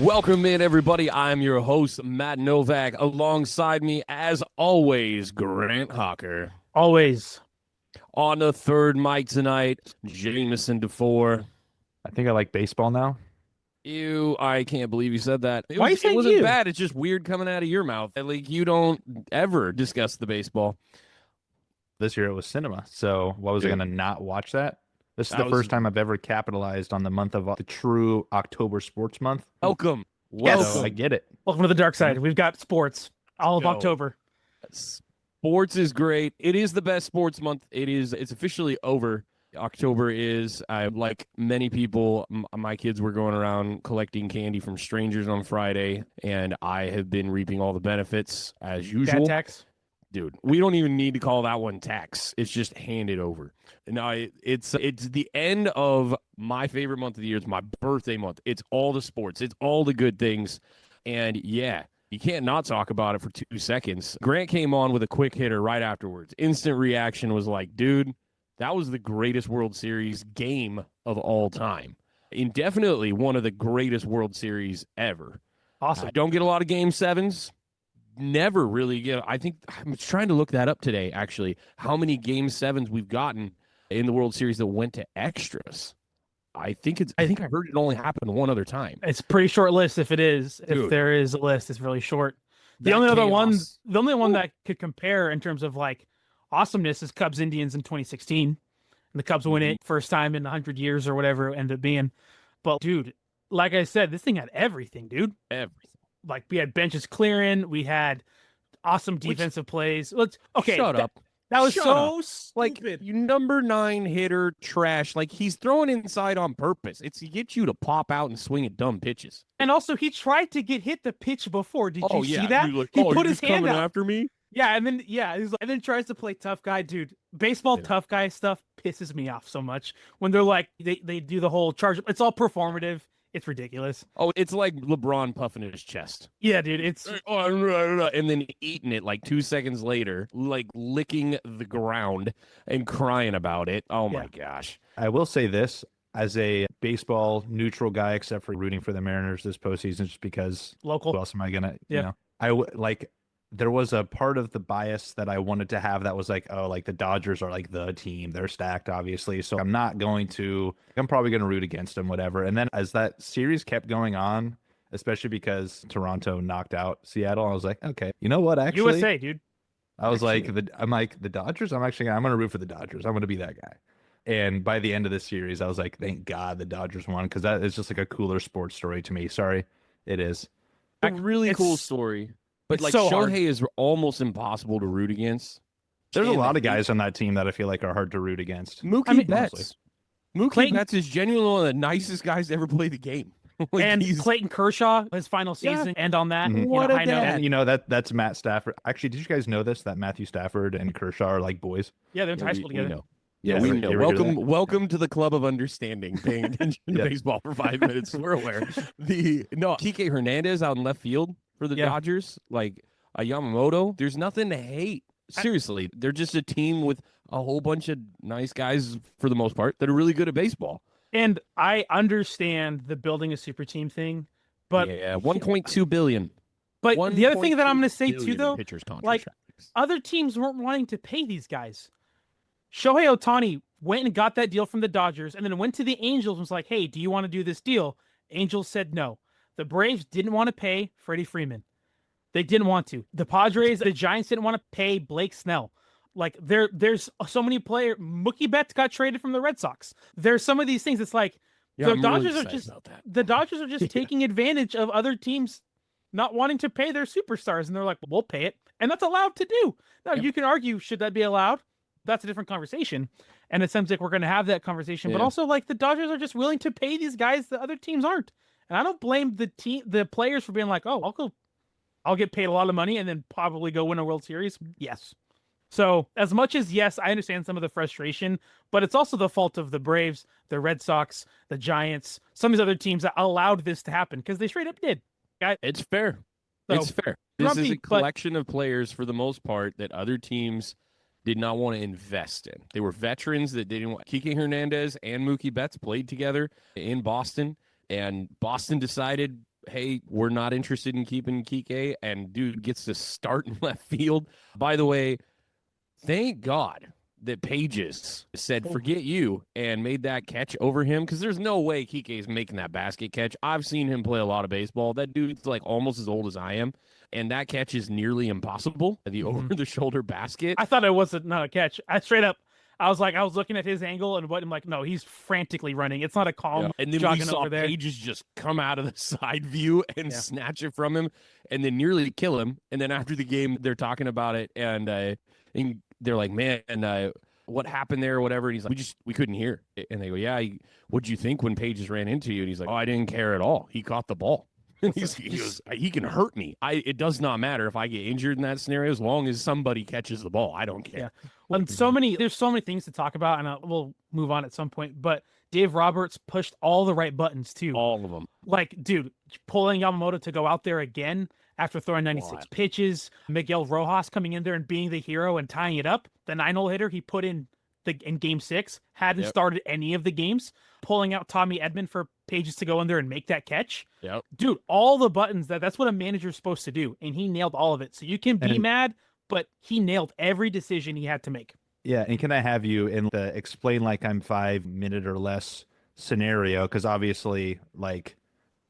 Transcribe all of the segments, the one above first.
Welcome in, everybody. I'm your host, Matt Novak. Alongside me, as always, Grant Hawker. Always. On the third mic tonight, Jamison DeFore. I think I like baseball now. Ew, I can't believe you said that. Why are you It saying wasn't you? bad. It's just weird coming out of your mouth. Like, you don't ever discuss the baseball. This year it was cinema. So what was I Dude. going to not watch that? This is That the was- first time I've ever capitalized on the month of the true October sports month. Welcome. Yes. So I get it. Welcome to the dark side. We've got sports all of Go. October. Sports is great. It is the best sports month. It's officially over. October is, like many people, my kids were going around collecting candy from strangers on Friday, and I have been reaping all the benefits as usual. Dad tax. Dude, we don't even need to call that one tax. It's just handed over. No, it's the end of my favorite month of the year. It's my birthday month. It's all the sports. It's all the good things. And yeah, you can't not talk about it for 2 seconds. Grant came on with a quick hitter right afterwards. Instant reaction was like, dude, that was the greatest World Series game of all time. Indefinitely one of the greatest World Series ever. Awesome. I don't get a lot of game sevens. Never really get. I think I'm trying to look that up today, actually, how many game sevens we've gotten in the World Series that went to extras. I think I heard it only happened one other time. It's a pretty short list if it is. Dude. If there is a list, it's really short. The That only other chaos. one that could compare in terms of like awesomeness is Cubs Indians in 2016. And the Cubs win it first time in 100 years or whatever it ended up being. But dude, like I said, this thing had everything, dude. Everything. Like we had benches clearing, we had awesome defensive plays. Shut up. That was Shut so Like, stupid. you number 9 hitter trash. Like, he's throwing inside on purpose. It's to get you to pop out and swing at dumb pitches. And also, he tried to get hit the pitch before. Did you see that? You're like, He oh, put you're his just hand coming out. after me. Yeah, and then tries to play tough guy, dude. Baseball Yeah. tough guy stuff pisses me off so much when they're like they do the whole charge. It's all performative. It's ridiculous. Oh, it's like LeBron puffing his chest. Yeah, dude. It's And then eating it like 2 seconds later, like licking the ground and crying about it. Oh my gosh. I will say this as a baseball neutral guy, except for rooting for the Mariners this postseason, just because who local. else am I gonna? Yeah. There was a part of the bias that I wanted to have that was like, oh, like the Dodgers are like the team. They're stacked, obviously. So I'm probably going to root against them, whatever. And then as that series kept going on, especially because Toronto knocked out Seattle, I was like, okay, you know what? Actually, USA, dude. I was like, the Dodgers. I'm going to root for the Dodgers. I'm going to be that guy. And by the end of the series, I was like, thank God the Dodgers won, because that is just like a cooler sports story to me. Sorry, it is. A really It's- cool story. But it's like so Shohei hard. is almost impossible to root against. There's a And lot of the- guys on that team that I feel like are hard to root against. Mookie Betts. mostly. Mookie Clayton- Betts is genuinely one of the nicest guys to ever play the game. Like, And he's- Clayton Kershaw, his final Yeah. season, end on that. Mhm. What a high note. dad. And that's Matt Stafford. Actually, did you guys know this? That Matthew Stafford and Kershaw are like boys. Yeah, they went to high we- school we together. know. Yeah, we you know. ever hear that? Welcome to the club of understanding, paying attention to Yeah. baseball for 5 minutes. We're aware. TK Hernandez out in left field for the Yeah. Dodgers, like a Yamamoto. There's nothing to hate. Seriously, they're just a team with a whole bunch of nice guys for the most part that are really good at baseball. And I understand the building a super team thing, but yeah, 1.2 billion. the other thing that I'm going to say 1.2 too, billion though, pitchers like, contracts. other teams weren't wanting to pay these guys. Shohei Ohtani went and got that deal from the Dodgers and then went to the Angels and was like, hey, do you want to do this deal? Angels said no. The Braves didn't want to pay Freddie Freeman. They didn't want to. The Padres, the Giants didn't want to pay Blake Snell. Like there's so many players. Mookie Betts got traded from the Red Sox. There's some of these things. It's like Yeah, the I'm really Dodgers are excited just about that. the Dodgers are just taking advantage of other teams not wanting to pay their superstars, and they're like, we'll pay it, and that's allowed to do. Now you can argue, should that be allowed? That's a different conversation, and it seems like we're going to have that conversation. But Yeah. also, like the Dodgers are just willing to pay these guys that other teams aren't, and I don't blame the players for being like, oh, I'll get paid a lot of money and then probably go win a World Series. Yes. So as much as, yes, I understand some of the frustration, but it's also the fault of the Braves, the Red Sox, the Giants, some of these other teams that allowed this to happen because they straight up did. It's fair. So, It's fair. This is grumpy, a but- collection of players, for the most part, that other teams did not want to invest in. They were veterans that didn't want. Kike Hernandez and Mookie Betts played together in Boston, and Boston decided hey, we're not interested in keeping Kike, and dude gets to start in left field. By the way, thank God that Pages said, forget you, and made that catch over him, because there's no way Kike is making that basket catch. I've seen him play a lot of baseball. That dude's like almost as old as I am, and that catch is nearly impossible, the over-the-shoulder basket. I thought it was not a catch. I was looking at his angle and I'm like, no, he's frantically running. It's not a calm And then we jogging saw over there. Pages just come out of the side view and snatch it from him and then nearly kill him. And then after the game, they're talking about it, and they're like, man, what happened there or whatever? And he's like, we couldn't hear. And they go, yeah, what'd you think when Pages ran into you? And he's like, oh, I didn't care at all. He caught the ball. And he goes, he can hurt me. It does not matter if I get injured in that scenario, as long as somebody catches the ball. I don't care. Yeah. Well, there's so many things to talk about, and we'll move on at some point. But Dave Roberts pushed all the right buttons too. All of them. Like, dude, pulling Yamamoto to go out there again after throwing 96 pitches. Miguel Rojas coming in there and being the hero and tying it up. The 9-hole hitter he put in Game 6 hadn't started any of the games. Pulling out Tommy Edman for Pages to go in there and make that catch. Yep. Dude, all the buttons, that's what a manager's supposed to do, and he nailed all of it. So you can be mad, but he nailed every decision he had to make. Yeah, and can I have you in the explain like I'm 5 minute or less scenario? Because obviously, like,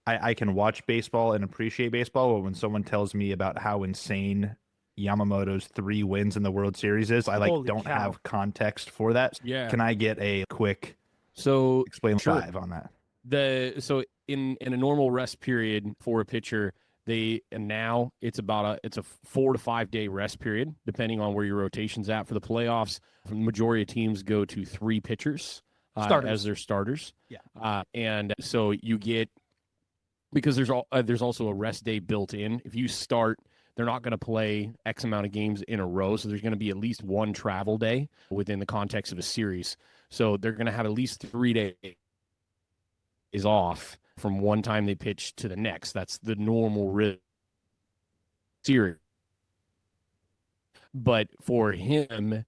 I can watch baseball and appreciate baseball, but when someone tells me about how insane Yamamoto's 3 wins in the World Series is, I don't have context for that. Yeah. Can I get a quick explain 5 on that? So in a normal rest period for a pitcher, now it's a 4 to 5 day rest period, depending on where your rotation's at for the playoffs. The majority of teams go to 3 pitchers as their starters. Yeah. And so you get, because there's also a rest day built in. If you start, they're not going to play X amount of games in a row. So there's going to be at least 1 travel day within the context of a series. So they're going to have at least 3 days off from one time they pitch to the next. That's the normal series. But for him,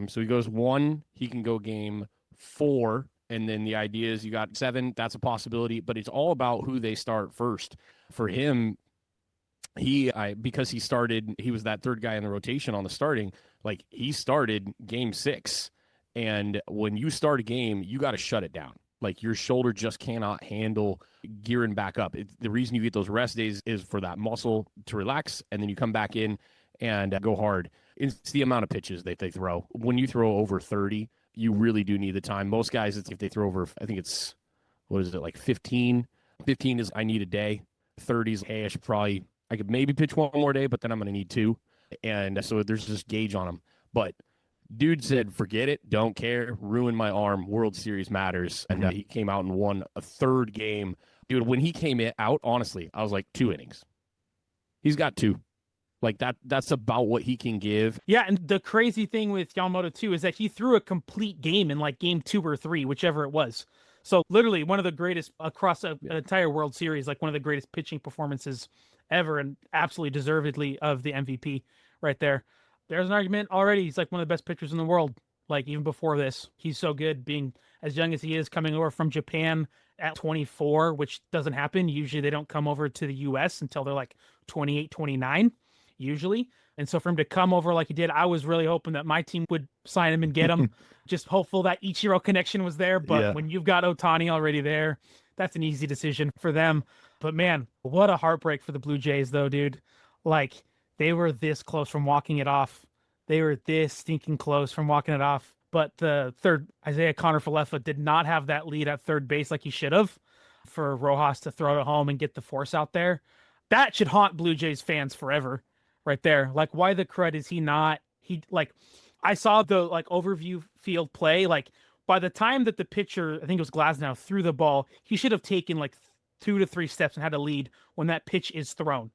so he goes 1, he can go game 4, and then the idea is you got 7, that's a possibility, but it's all about who they start first. For him, because he was that third guy in the rotation on the starting, like, he started game 6. And when you start a game, you got to shut it down. Like, your shoulder just cannot handle gearing back up. The reason you get those rest days is for that muscle to relax, and then you come back in and go hard. It's the amount of pitches that they throw. When you throw over 30, you really do need the time. Most guys, if they throw over, I think it's, like 15? 15 is, I need a day. 30 is, hey, I could maybe pitch 1 more day, but then I'm going to need 2. And so there's this gauge on them. But dude said, forget it, don't care, ruin my arm, World Series matters. And he came out and won a 3rd game. Dude, when he came out, honestly, I was like, 2 innings. He's got 2. Like, that's about what he can give. Yeah, and the crazy thing with Yamamoto, too, is that he threw a complete game in, like, game 2 or 3, whichever it was. So, literally, one of the greatest across an entire World Series, like, one of the greatest pitching performances ever, and absolutely deservedly of the MVP right there. There's an argument already. He's like one of the best pitchers in the world. Like, even before this, he's so good, being as young as he is, coming over from Japan at 24, which doesn't happen. Usually they don't come over to the US until they're like 28, 29, usually. And so for him to come over like he did, I was really hoping that my team would sign him and get him. Just hopeful that Ichiro connection was there. But when you've got Ohtani already there, that's an easy decision for them. But man, what a heartbreak for the Blue Jays though, dude. Like, they were this close from walking it off. They were this stinking close from walking it off. But the third, Isaiah Connor-Falefa, did not have that lead at third base like he should have for Rojas to throw it home and get the force out there. That should haunt Blue Jays fans forever right there. Like, why the crud is he not? I saw the, like, overview field play. Like, by the time that the pitcher, I think it was Glasnow, threw the ball, he should have taken like 2 to 3 steps and had a lead when that pitch is thrown.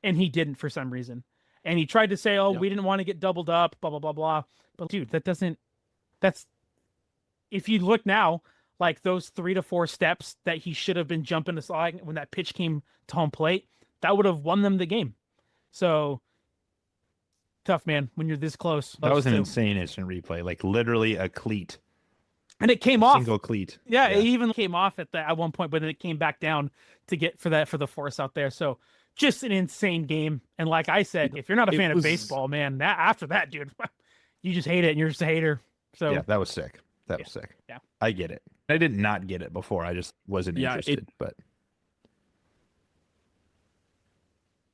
And he didn't for some reason. And he tried to say, we didn't want to get doubled up, blah, blah, blah, blah. But dude, if you look now, like those 3 to 4 steps that he should have been jumping aside when that pitch came to home plate, that would have won them the game. So tough, man, when you're this close. That was an insane instant replay. Like, literally a cleat And it came off. Single cleat. Yeah, it even came off at one point, but then it came back down to get for the force out there. So just an insane game. And like I said, if you're not a fan of baseball, man, after that, dude, you just hate it and you're just a hater. So yeah, that was sick. That was sick. Yeah. I get it. I did not get it before. I just wasn't interested. But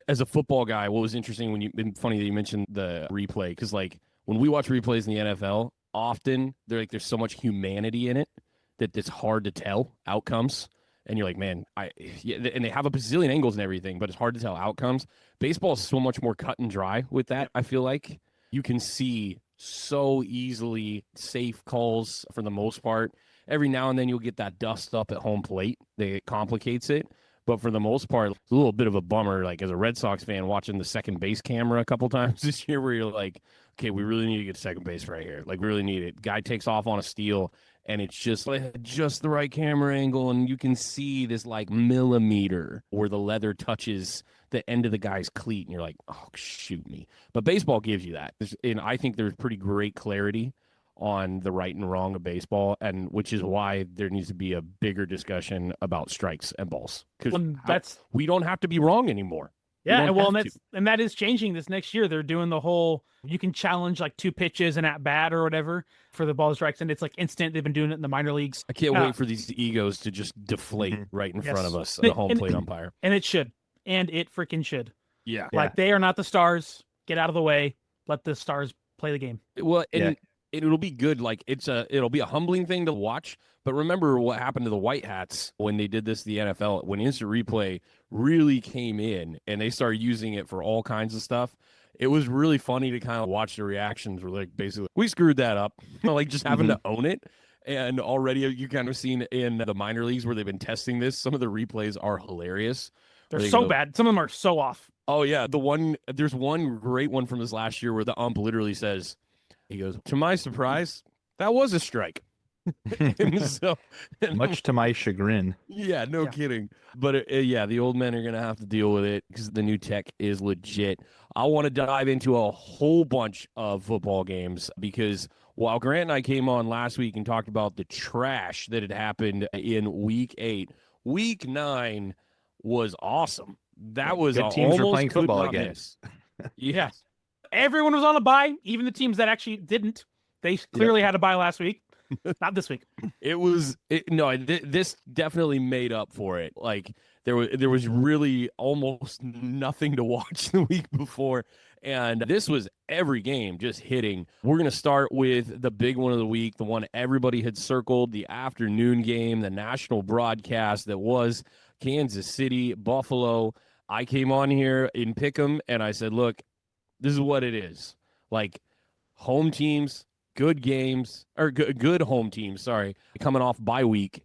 as a football guy, what was interesting funny that you mentioned the replay, because like when we watch replays in the NFL, often there's so much humanity in it that it's hard to tell outcomes. And you're like, man, and they have a bazillion angles and everything, but it's hard to tell outcomes. Baseball is so much more cut and dry with that. I feel like you can see so easily safe calls for the most part. Every now and then you'll get that dust up at home plate that complicates it. But for the most part, it's a little bit of a bummer, like as a Red Sox fan, watching the second base camera a couple times this year where you're like, okay, we really need to get to second base right here. Like, we really need it. Guy takes off on a steal, and it's just the right camera angle, and you can see this like millimeter where the leather touches the end of the guy's cleat, and you're like, oh, shoot me. But baseball gives you that. And I think there's pretty great clarity on the right and wrong of baseball, and which is why there needs to be a bigger discussion about strikes and balls, because we don't have to be wrong anymore. Yeah, and that is changing this next year. They're doing the whole, you can challenge like 2 pitches and at bat or whatever for the ball strikes, and it's like instant. They've been doing it in the minor leagues. I can't wait for these egos to just deflate right in front of us, the home plate umpire. And it should, and it freaking should. Yeah, like they are not the stars. Get out of the way. Let the stars play the game. Well, and it'll be good. Like it'll be a humbling thing to watch. But remember what happened to the White Hats when they did this to the NFL, when instant replay really came in and they started using it for all kinds of stuff. It was really funny to kind of watch the reactions where like basically we screwed that up, like just having to own it. And already you kind of seen in the minor leagues where they've been testing this. Some of the replays are hilarious. They're so bad. Some of them are so off. Oh yeah. There's one great one from this last year where the ump literally says, he goes, to my surprise, that was a strike. Much to my chagrin. Yeah, no kidding. But the old men are going to have to deal with it because the new tech is legit. I want to dive into a whole bunch of football games because while Grant and I came on last week and talked about the trash that had happened in week 8, week 9 was awesome. That was good teams were playing football again. Yeah. Everyone was on a bye, even the teams that actually didn't. They clearly had a bye last week. Not this week. This definitely made up for it. Like there was really almost nothing to watch the week before, and this was every game just hitting. We're gonna start with the big one of the week, the one everybody had circled, the afternoon game, the national broadcast that was Kansas City, Buffalo. I came on here in Pick'em and I said, look, this is what it is. Like home teams, good games, or good home teams, coming off bye week,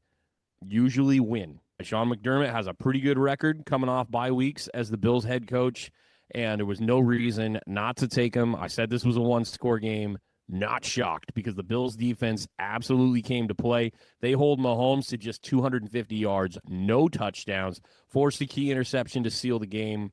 usually win. Sean McDermott has a pretty good record coming off bye weeks as the Bills head coach, and there was no reason not to take him. I said this was a one-score game. Not shocked because the Bills defense absolutely came to play. They hold Mahomes to just 250 yards, no touchdowns, forced a key interception to seal the game.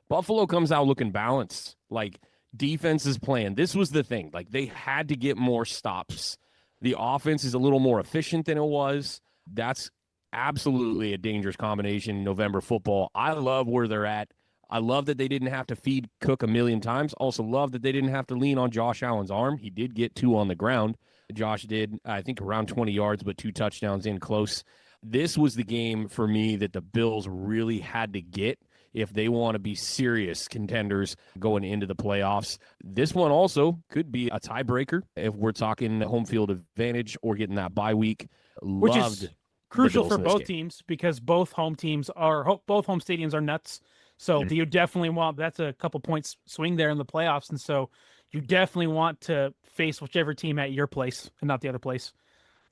Buffalo comes out looking balanced. Like, defense is playing. This was the thing. Like, they had to get more stops. The offense is a little more efficient than it was. That's absolutely a dangerous combination in November football. I love where they're at. I love that they didn't have to feed Cook a million times. Also love that they didn't have to lean on Josh Allen's arm. He did get 2 on the ground. Josh did, I think, around 20 yards, but 2 touchdowns in close. This was the game for me that the Bills really had to get if they want to be serious contenders going into the playoffs. This one also could be a tiebreaker if we're talking home field advantage or getting that bye week. Which is crucial for both teams because both home stadiums are nuts. So you definitely want, that's a couple points swing there in the playoffs. And so you definitely want to face whichever team at your place and not the other place.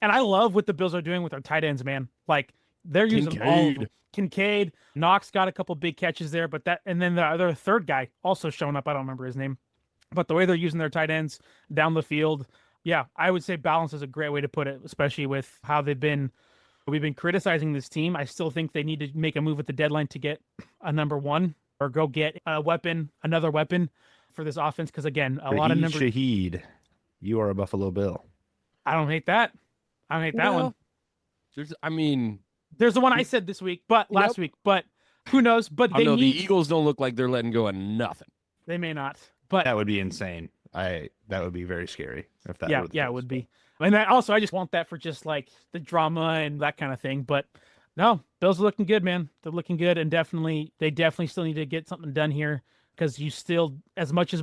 And I love what the Bills are doing with their tight ends, man. Like they're using all of them. Kincaid, Knox got a couple big catches there, and then the other third guy also showing up. I don't remember his name, but the way they're using their tight ends down the field. Yeah, I would say balance is a great way to put it, especially with how we've been criticizing this team. I still think they need to make a move at the deadline to get a number 1 or go get another weapon for this offense. Because again, a lot of numbers. Shaheed, you are a Buffalo Bill. I don't hate that. I hate that one. There's the one I said this week, but last week, but who knows? But the Eagles don't look like they're letting go of nothing. They may not, but that would be insane. That would be very scary if that. were the case. It would be. And I just want that for just like the drama and that kind of thing. But no, Bills are looking good, man. They're looking good, and they definitely still need to get something done here because you still, as much as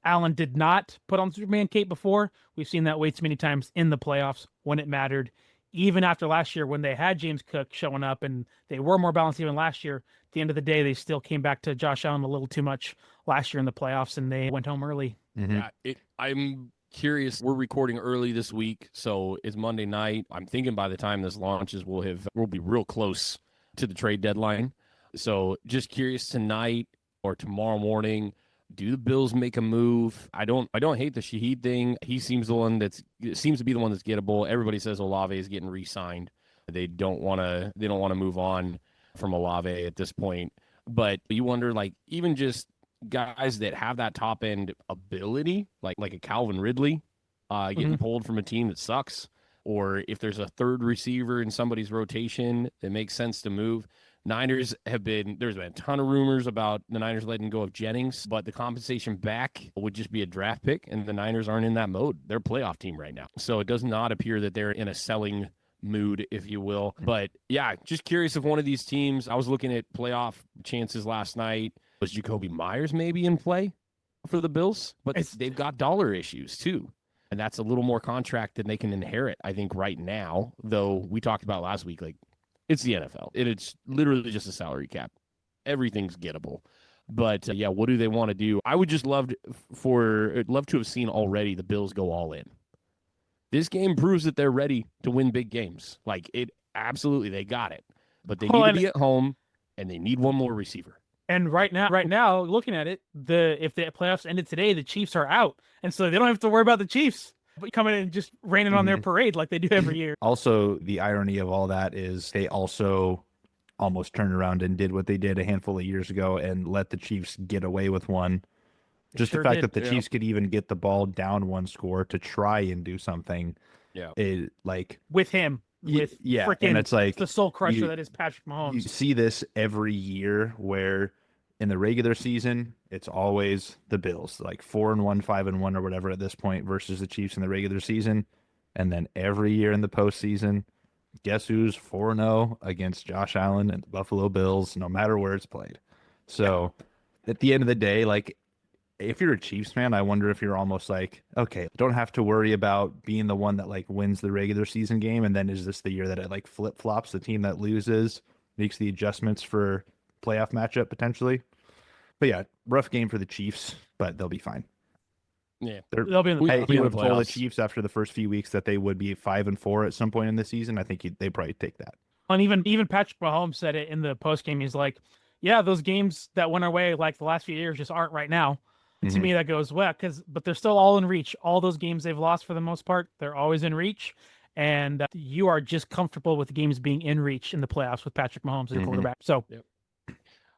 Allen did not put on Superman cape before, we've seen that way too many times in the playoffs when it mattered. Even after last year when they had James Cook showing up and they were more balanced even last year, at the end of the day, they still came back to Josh Allen a little too much last year in the playoffs, and they went home early. Mm-hmm. Yeah, I'm curious. We're recording early this week, so it's Monday night. I'm thinking by the time this launches, we'll be real close to the trade deadline. So just curious tonight or tomorrow morning, do the Bills make a move? I don't hate the Shaheed thing. He seems to be the one that's gettable. Everybody says Olave is getting re-signed. They don't want to move on from Olave at this point. But you wonder, like, even just guys that have that top end ability, like a Calvin Ridley, getting pulled from a team that sucks, or if there's a third receiver in somebody's rotation that makes sense to move. There's been a ton of rumors about the Niners letting go of Jennings, but the compensation back would just be a draft pick, and the Niners aren't in that mode. They're a playoff team right now. So it does not appear that they're in a selling mood, if you will. But yeah, just curious if one of these teams, I was looking at playoff chances last night, was Jacoby Myers maybe in play for the Bills? But they've got dollar issues too. And that's a little more contract than they can inherit, I think, right now. Though we talked about last week, like, it's the NFL. It's literally just a salary cap. Everything's gettable. But yeah, what do they want to do? I would just love to have seen already the Bills go all in. This game proves that they're ready to win big games. Like, it absolutely, they got it. But they need to be at home, and they need one more receiver. And right now, looking at it, if the playoffs ended today, the Chiefs are out, and so they don't have to worry about the Chiefs coming in and just raining on their parade like they do every year. Also, the irony of all that is they also almost turned around and did what they did a handful of years ago and let the Chiefs get away with one. Just the fact that the Chiefs could even get the ball down one score to try and do something. Yeah. With him. Freaking, and it's like the soul crusher that is Patrick Mahomes. You see this every year where in the regular season, it's always the Bills, like 4-1, 5-1, or whatever at this point, versus the Chiefs in the regular season. And then every year in the postseason, guess who's 4-0 against Josh Allen and the Buffalo Bills, no matter where it's played. So at the end of the day, like, if you're a Chiefs fan, I wonder if you're almost like, okay, don't have to worry about being the one that like wins the regular season game. And then is this the year that it like flip flops? The team that loses makes the adjustments for playoff matchup potentially. But yeah, rough game for the Chiefs, but they'll be fine. Yeah, they'll be in the playoffs. He would have told the Chiefs after the first few weeks that they would be 5-4 at some point in the season. I think they probably take that. And even Patrick Mahomes said it in the post game. He's like, yeah, those games that went our way like the last few years just aren't right now. To me, that goes well but they're still all in reach. All those games they've lost for the most part, they're always in reach. And you are just comfortable with the games being in reach in the playoffs with Patrick Mahomes as your quarterback. So,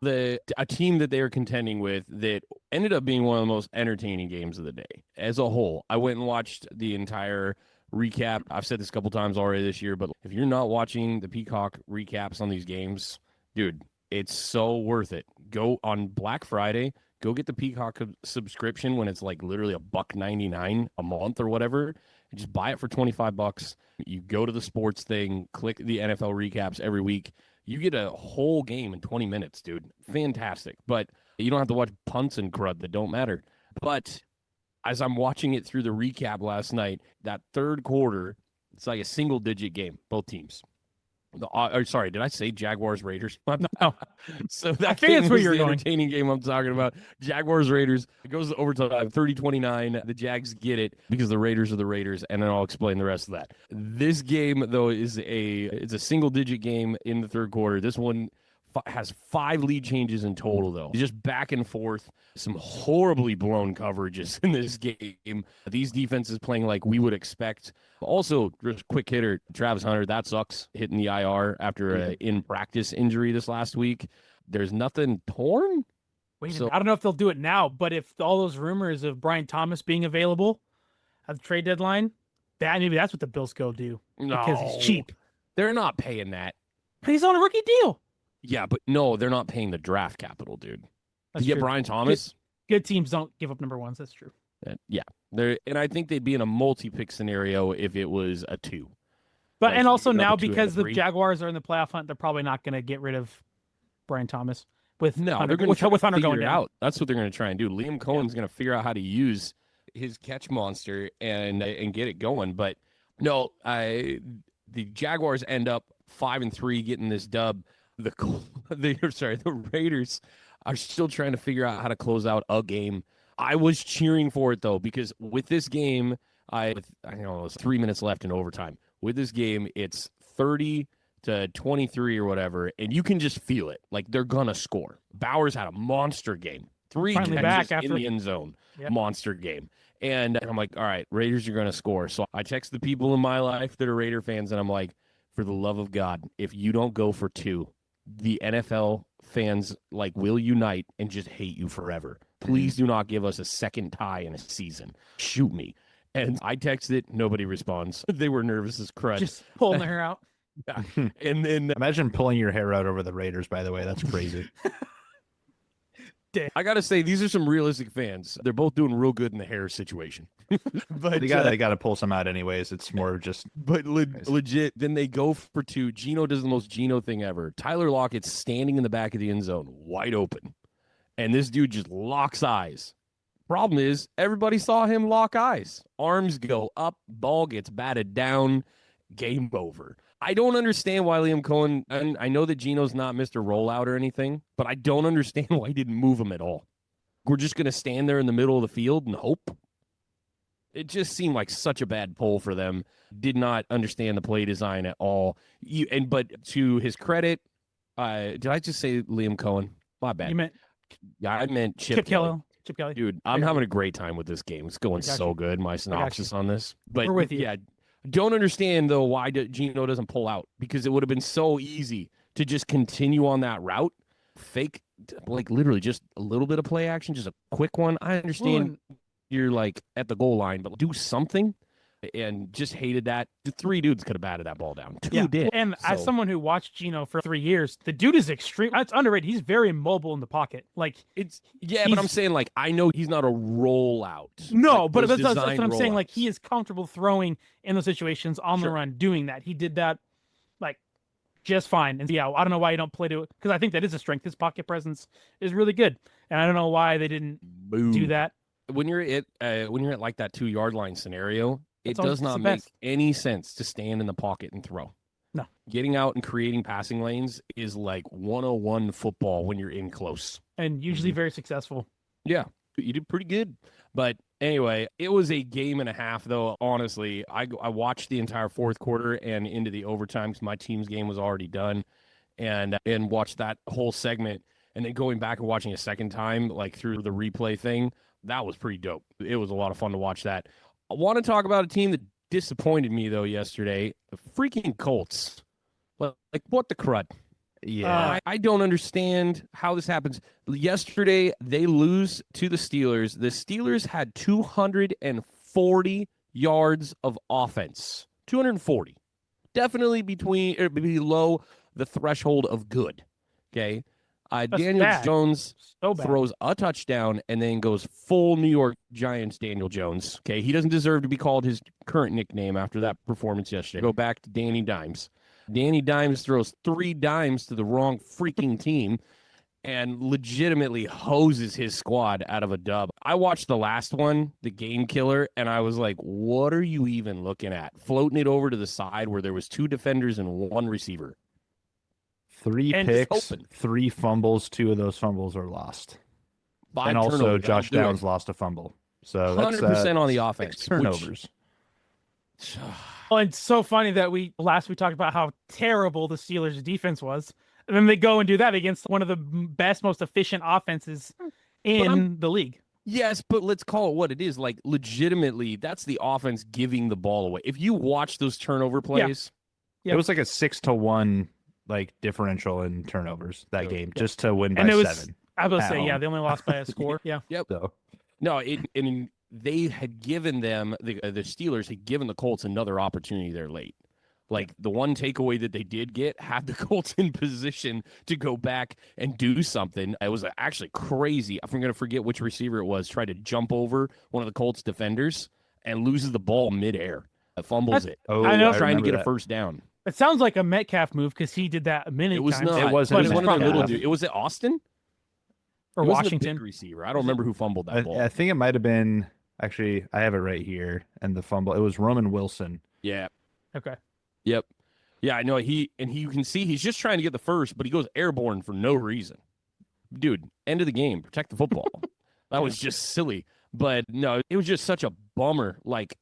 a team that they are contending with that ended up being one of the most entertaining games of the day as a whole. I went and watched the entire recap. I've said this a couple times already this year, but if you're not watching the Peacock recaps on these games, dude, it's so worth it. Go on Black Friday. Go get the Peacock subscription when it's like literally $1.99 a month or whatever. And just buy it for $25. You go to the sports thing, click the NFL recaps every week. You get a whole game in 20 minutes, dude. Fantastic. But you don't have to watch punts and crud that don't matter. But as I'm watching it through the recap last night, that third quarter, it's like a single-digit game, both teams. Sorry, did I say Jaguars Raiders? No. So that's where you're the entertaining game I'm talking about. Jaguars Raiders. It goes to overtime, 30-29. The Jags get it because the Raiders are the Raiders, and then I'll explain the rest of that. This game though it's a single digit game in the third quarter. This one has 5 lead changes in total though. Just back and forth. Some horribly blown coverages in this game. These defenses playing like we would expect. Also, just quick hitter, Travis Hunter, that sucks, hitting the IR after an in-practice injury this last week. There's nothing torn? I don't know if they'll do it now, but if all those rumors of Brian Thomas being available at the trade deadline, Maybe that's what the Bills go do because he's cheap. They're not paying that. He's on a rookie deal. Yeah, but no, they're not paying the draft capital, dude. That's to get true. Brian Thomas. Good teams don't give up number ones. That's true. Yeah, and I think they'd be in a multi-pick scenario if it was a 2. But Like, and also you get now up to 2 and because the 3. Jaguars are in the playoff hunt, they're probably not going to get rid of Brian Thomas with No, Hunter, they're going to with Hunter figure going it down. out. That's what they're going to try and do. Liam Cohen's going to figure out how to use his catch monster and get it going. But no, the Jaguars end up 5-3 getting this dub. The Raiders are still trying to figure out how to close out a game. I was cheering for it though, because with this game, I know it was 3 minutes left in overtime. With this game, it's 30-23 or whatever, and you can just feel it. Like they're gonna score. Bowers had a monster game. 3 Finally back catches in after the end zone. Yep. Monster game. And I'm like, all right, Raiders are gonna score. So I text the people in my life that are Raider fans, and I'm like, for the love of God, if you don't go for 2, the NFL fans will unite and just hate you forever. Please do not give us a second tie in a season. Shoot me. And I texted, nobody responds. They were nervous as crud. Just pulling their hair out. Yeah. And then Imagine pulling your hair out over the Raiders, by the way. That's crazy. I got to say, these are some realistic fans. They're both doing real good in the hair situation. But they got to pull some out anyways. It's more of just... But legit, then they go for 2. Geno does the most Geno thing ever. Tyler Lockett's standing in the back of the end zone, wide open. And this dude just locks eyes. Problem is, everybody saw him lock eyes. Arms go up, ball gets batted down, game over. I don't understand why Liam Cohen, and I know that Geno's not Mr. Rollout or anything, but I don't understand why he didn't move him at all. We're just going to stand there in the middle of the field and hope. It just seemed like such a bad pull for them. Did not understand the play design at all. But to his credit, did I just say Liam Cohen? My bad. You meant I meant Chip Kelly. Chip Kelly. Dude, I'm having a great time with this game. It's going so good, my synopsis on this. But we're with you. Yeah, don't understand, though, why Geno doesn't pull out, because it would have been so easy to just continue on that route. Fake, literally just a little bit of play action, just a quick one. I understand you're, at the goal line, but do something. And just hated that. The 3 dudes could have batted that ball down. 2 did. And as someone who watched Geno for 3 years, the dude is extreme. It's underrated. He's very mobile in the pocket. But I'm saying, I know he's not a rollout. No, but that's what I'm saying. Rollouts. He is comfortable throwing in those situations on the run, doing that. He did that, just fine. And yeah, I don't know why you don't play to it, because I think that is a strength. His pocket presence is really good, and I don't know why they didn't do that. When you're at that 2-yard line scenario. It does not make best. any sense to stand in the pocket and throw. No. Getting out and creating passing lanes is like 101 football when you're in close. And usually very successful. Yeah, you did pretty good. But anyway, it was a game and a half, though, honestly. I watched the entire fourth quarter and into the overtime because my team's game was already done, and watched that whole segment. And then going back and watching a second time, through the replay thing, that was pretty dope. It was a lot of fun to watch that. I want to talk about a team that disappointed me, though, yesterday. The freaking Colts. What the crud? Yeah. I don't understand how this happens. Yesterday, they lose to the Steelers. The Steelers had 240 yards of offense. 240. Definitely below the threshold of good. Okay? Daniel Jones throws a touchdown and then goes full New York Giants Daniel Jones. Okay, he doesn't deserve to be called his current nickname after that performance yesterday. Go back to Danny Dimes. Danny Dimes throws 3 dimes to the wrong freaking team and legitimately hoses his squad out of a dub. I watched the last one, the game killer, and I was like, what are you even looking at? Floating it over to the side where there was 2 defenders and 1 receiver. 3 picks, 3 fumbles. 2 of those fumbles are lost. 5 and also turnovers. Josh Downs lost a fumble. So that's 100% on the offense. 6 turnovers. Well, it's so funny that we talked about how terrible the Steelers' defense was, and then they go and do that against one of the best, most efficient offenses in the league. Yes, but let's call it what it is. Legitimately, that's the offense giving the ball away. If you watch those turnover plays, it was like a 6-1 differential in turnovers that game, just to win by and it was, 7. I was going to say, they only lost by a score. Yeah. Yep. So. No, they had given them the Steelers had given the Colts another opportunity there late. Like the one takeaway that they did get had the Colts in position to go back and do something. It was actually crazy. I'm going to forget which receiver it was. Tried to jump over one of the Colts defenders and loses the ball midair. Fumbles it. Oh, I know. Trying to get that. a first down. It sounds like a Metcalf move because he did that many It was times. not. It wasn't. But It was it was one of their little Metcalf. dude. It was it Austin or It wasn't a Washington. big receiver. I don't remember who fumbled that ball. I think it might have been, actually, I have it right here, and the fumble. It was Roman Wilson. Yeah. Okay. Yep. Yeah, I know. You can see he's just trying to get the first, but he goes airborne for no reason. Dude, end of the game. Protect the football. That was just silly. But no, it was just such a bummer. Like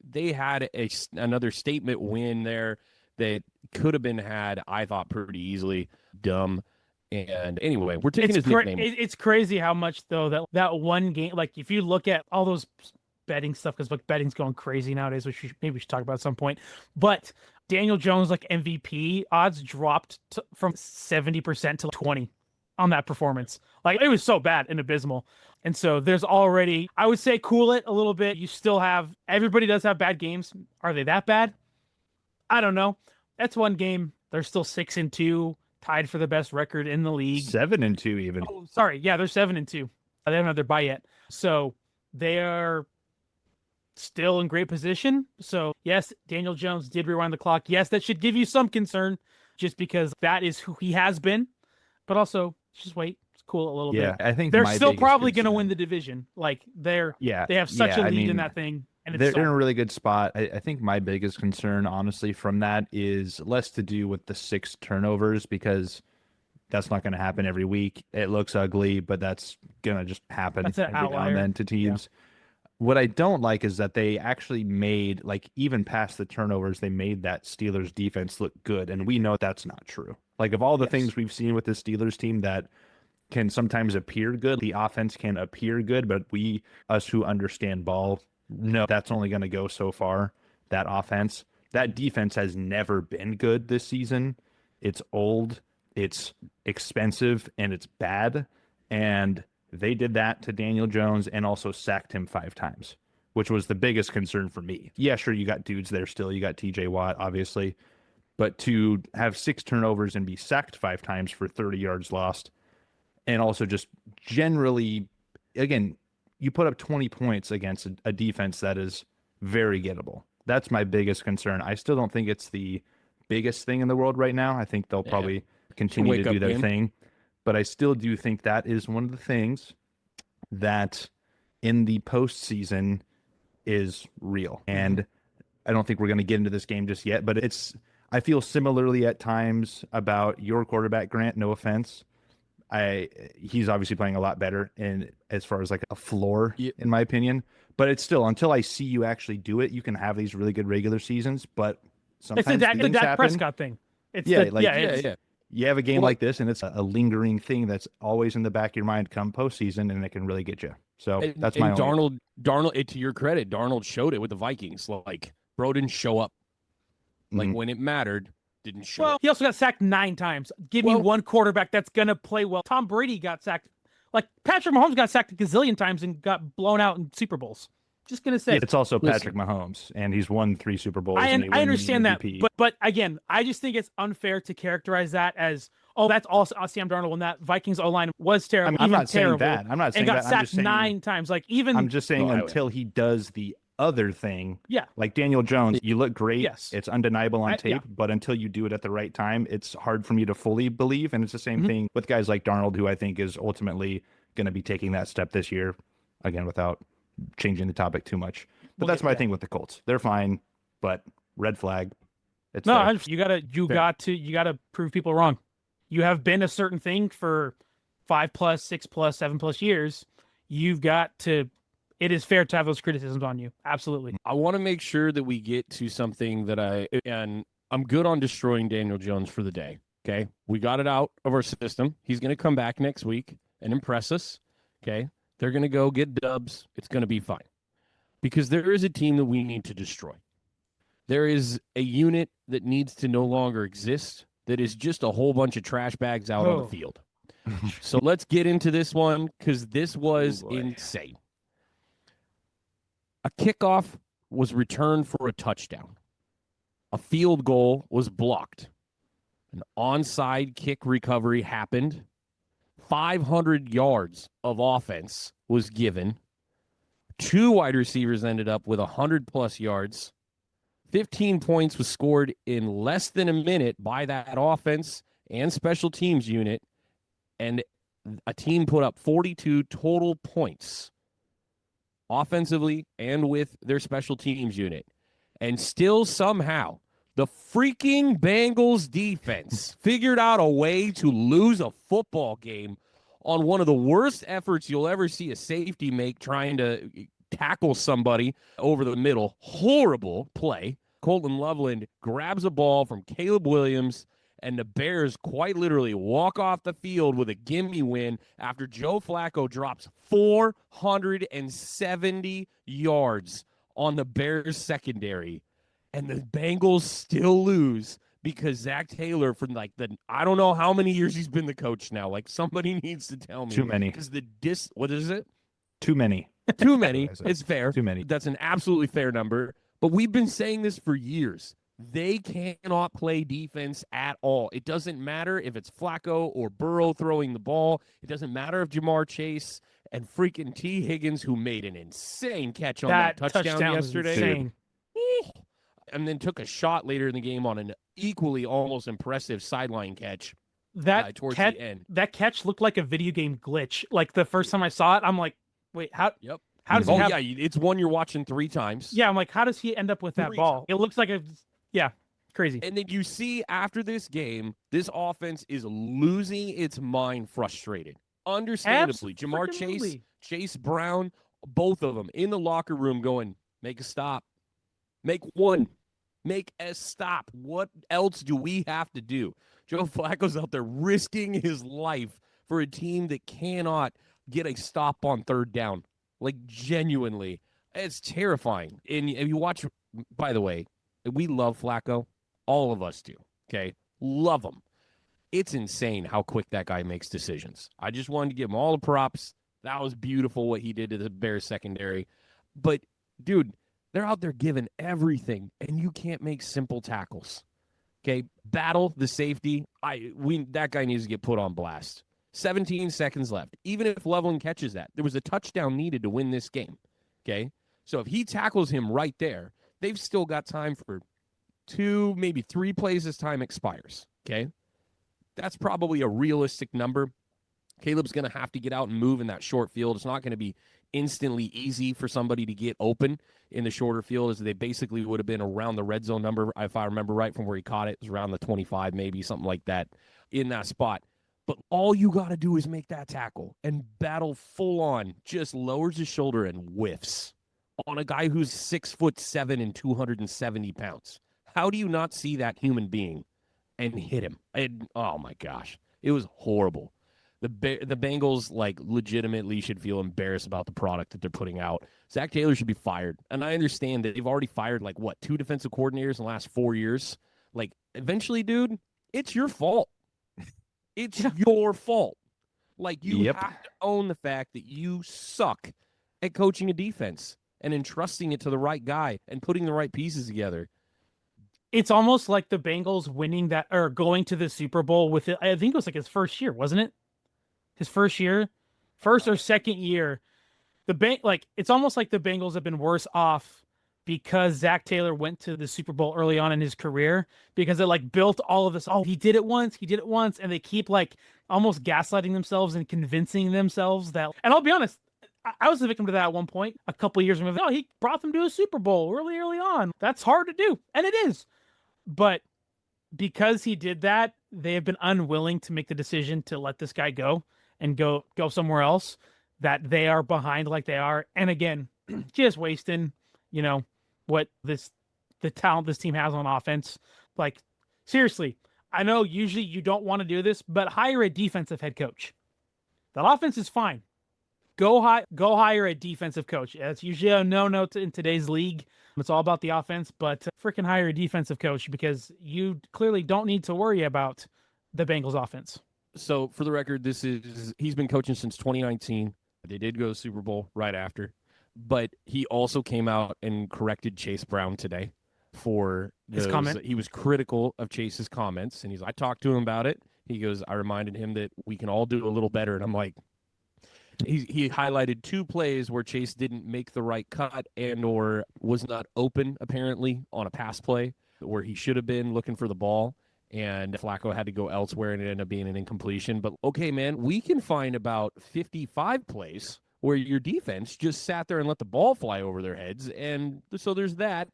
they had another statement win there that could have been had, I thought, pretty easily. Dumb. And anyway, we're taking his nickname. It's crazy how much though that one game. Like if you look at all those betting stuff, because betting's going crazy nowadays, which maybe we should talk about at some point. But Daniel Jones like MVP odds dropped from 70% to 20 on that performance. Like it was so bad and abysmal. And so there's already, I would say, cool it a little bit. You still have, everybody does have bad games. Are they that bad? I don't know. That's one game. They're still 6-2, tied for the best record in the league. 7-2 even. Oh, sorry. Yeah, they're 7-2. They haven't had their bye yet. So they are still in great position. So yes, Daniel Jones did rewind the clock. Yes, that should give you some concern just because that is who he has been. But also, just wait. It's cool a little bit. I think They're my still biggest probably going to concern- win the division. Like they have such yeah, a I lead in mean, that thing. And They're it's in a really good spot. I think my biggest concern, honestly, from that is less to do with the 6 turnovers because that's not going to happen every week. It looks ugly, but that's going to just happen That's an every now outlier. and then to teams. What I don't like is that they actually made, like, even past the turnovers, they made that Steelers defense look good. And we know that's not true. Like, of all the things we've seen with the Steelers team that can sometimes appear good, the offense can appear good, but us who understand ball, no, that's only going to go so far, that offense. That defense has never been good this season. It's old, it's expensive, and it's bad. And they did that to Daniel Jones and also sacked him 5 times, which was the biggest concern for me. Yeah, sure, you got dudes there still. You got TJ Watt, obviously. But to have 6 turnovers and be sacked 5 times for 30 yards lost, and also just generally, again, you put up 20 points against a defense that is very gettable. That's my biggest concern. I still don't think it's the biggest thing in the world right now. I think they'll probably continue to do their thing. But I still do think that is one of the things that in the postseason is real. And I don't think we're going to get into this game just yet, but I feel similarly at times about your quarterback, Grant, no offense. He's obviously playing a lot better in as far as like a floor, in my opinion. But it's still, until I see you actually do it, you can have these really good regular seasons, but sometimes it's the things Dak happen. Prescott thing. It's You have a game like this, and it's a lingering thing that's always in the back of your mind come postseason, and it can really get you. So that's my Darnold, to your credit, Darnold showed it with the Vikings. Like, bro didn't show up. Like, when it mattered, didn't show up. He also got sacked 9 times. Give me one quarterback that's going to play well. Tom Brady got sacked. Like, Patrick Mahomes got sacked a gazillion times and got blown out in Super Bowls. Just going to say. It's also Patrick Mahomes, and he's won 3 Super Bowls. I understand that. MVP. But again, I just think it's unfair to characterize that as, oh, that's all Sam Darnold when that Vikings O-line was terrible. I'm not terrible, saying that. I'm not saying and got that. sacked 9 times. Like, even. I'm just saying until he does the other thing. Yeah. Like Daniel Jones, you look great. Yes. It's undeniable on tape, but until you do it at the right time, it's hard for me to fully believe. And it's the same thing with guys like Darnold, who I think is ultimately going to be taking that step this year, again, without changing the topic too much. But that's my thing with the Colts. They're fine, but red flag. It's you gotta prove people wrong. You have been a certain thing for 5+, 6+, 7+ years. You've got to. It is fair to have those criticisms on you. Absolutely. I want to make sure that we get to something that I'm good on destroying Daniel Jones for the day. Okay. We got it out of our system. He's going to come back next week and impress us. Okay. They're going to go get dubs. It's going to be fine because there is a team that we need to destroy. There is a unit that needs to no longer exist that is just a whole bunch of trash bags out on the field. So let's get into this one because this was insane. A kickoff was returned for a touchdown. A field goal was blocked. An onside kick recovery happened. 500 yards of offense was given. 2 wide receivers ended up with 100-plus yards. 15 points was scored in less than a minute by that offense and special teams unit, and a team put up 42 total points offensively and with their special teams unit. And still somehow the freaking Bengals defense figured out a way to lose a football game on one of the worst efforts you'll ever see a safety make, trying to tackle somebody over the middle. Horrible play. Colton Loveland grabs a ball from Caleb Williams, and the Bears quite literally walk off the field with a gimme win after Joe Flacco drops 470 yards on the Bears secondary. And the Bengals still lose because Zach Taylor, for like I don't know how many years he's been the coach now. Like, somebody needs to tell me. Too many. Because what is it? Too many. Too many. It's fair. Too many. That's an absolutely fair number. But we've been saying this for years. They cannot play defense at all. It doesn't matter if it's Flacco or Burrow throwing the ball. It doesn't matter if Jamar Chase and freaking T. Higgins, who made an insane catch on that touchdown yesterday. And then took a shot later in the game on an equally almost impressive sideline catch. Towards the end. That catch looked like a video game glitch. Like, the first time I saw it, I'm like, wait, how? Yep. How does he have... yeah, it's one you're watching 3 times. Yeah, I'm like, how does he end up with that ball? It looks like crazy. And then you see after this game, this offense is losing its mind, frustrated. Understandably. Jamar Chase Brown, both of them in the locker room going, make a stop. Make one. Make a stop. What else do we have to do? Joe Flacco's out there risking his life for a team that cannot get a stop on 3rd down. Like, genuinely. It's terrifying. And if you watch, by the way, we love Flacco. All of us do. Okay? Love him. It's insane how quick that guy makes decisions. I just wanted to give him all the props. That was beautiful what he did to the Bears secondary. But, dude, they're out there giving everything, and you can't make simple tackles. Okay? Battle the safety. That guy needs to get put on blast. 17 seconds left. Even if Loveland catches that, there was a touchdown needed to win this game. Okay? So if he tackles him right there, they've still got time for 2, maybe 3 plays as time expires. Okay? That's probably a realistic number. Caleb's going to have to get out and move in that short field. It's not going to be instantly easy for somebody to get open in the shorter field, as they basically would have been around the red zone number, if I remember right from where he caught it. It was around the 25, maybe, something like that, in that spot. But all you got to do is make that tackle and battle full on, just lowers his shoulder and whiffs on a guy who's 6'7" and 270 pounds. How do you not see that human being and hit him? Oh, my gosh. It was horrible. The Bengals, like, legitimately should feel embarrassed about the product that they're putting out. Zach Taylor should be fired. And I understand that they've already fired, 2 defensive coordinators in the last 4 years. Like, eventually, dude, it's your fault. It's your fault. Like, you have to own the fact that you suck at coaching a defense and entrusting it to the right guy and putting the right pieces together. It's almost like the Bengals winning that, or going to the Super Bowl with it. I think it was like his first year, wasn't it? His first or second year. It's almost like the Bengals have been worse off because Zach Taylor went to the Super Bowl early on in his career, because it built all of this. Oh, he did it once, and they keep almost gaslighting themselves and convincing themselves that. And I'll be honest, I was a victim to that at one point, a couple of years ago. Oh, he brought them to a Super Bowl really early on. That's hard to do, and it is. But because he did that, they have been unwilling to make the decision to let this guy go and go somewhere else, that they are behind like they are. And again, just wasting, what the talent this team has on offense. Like, seriously, I know usually you don't want to do this, but hire a defensive head coach. That offense is fine. Go hire a defensive coach. That's usually a no-no in today's league. It's all about the offense, but freaking hire a defensive coach, because you clearly don't need to worry about the Bengals offense. So for the record, he's been coaching since 2019. They did go to the Super Bowl right after. But he also came out and corrected Chase Brown today for His comment. He was critical of Chase's comments, and I talked to him about it. He goes, I reminded him that we can all do a little better. And I'm like, he highlighted 2 plays where Chase didn't make the right cut and or was not open, apparently, on a pass play where he should have been looking for the ball. And Flacco had to go elsewhere, and it ended up being an incompletion. But, okay, man, we can find about 55 plays where your defense just sat there and let the ball fly over their heads. And so there's that.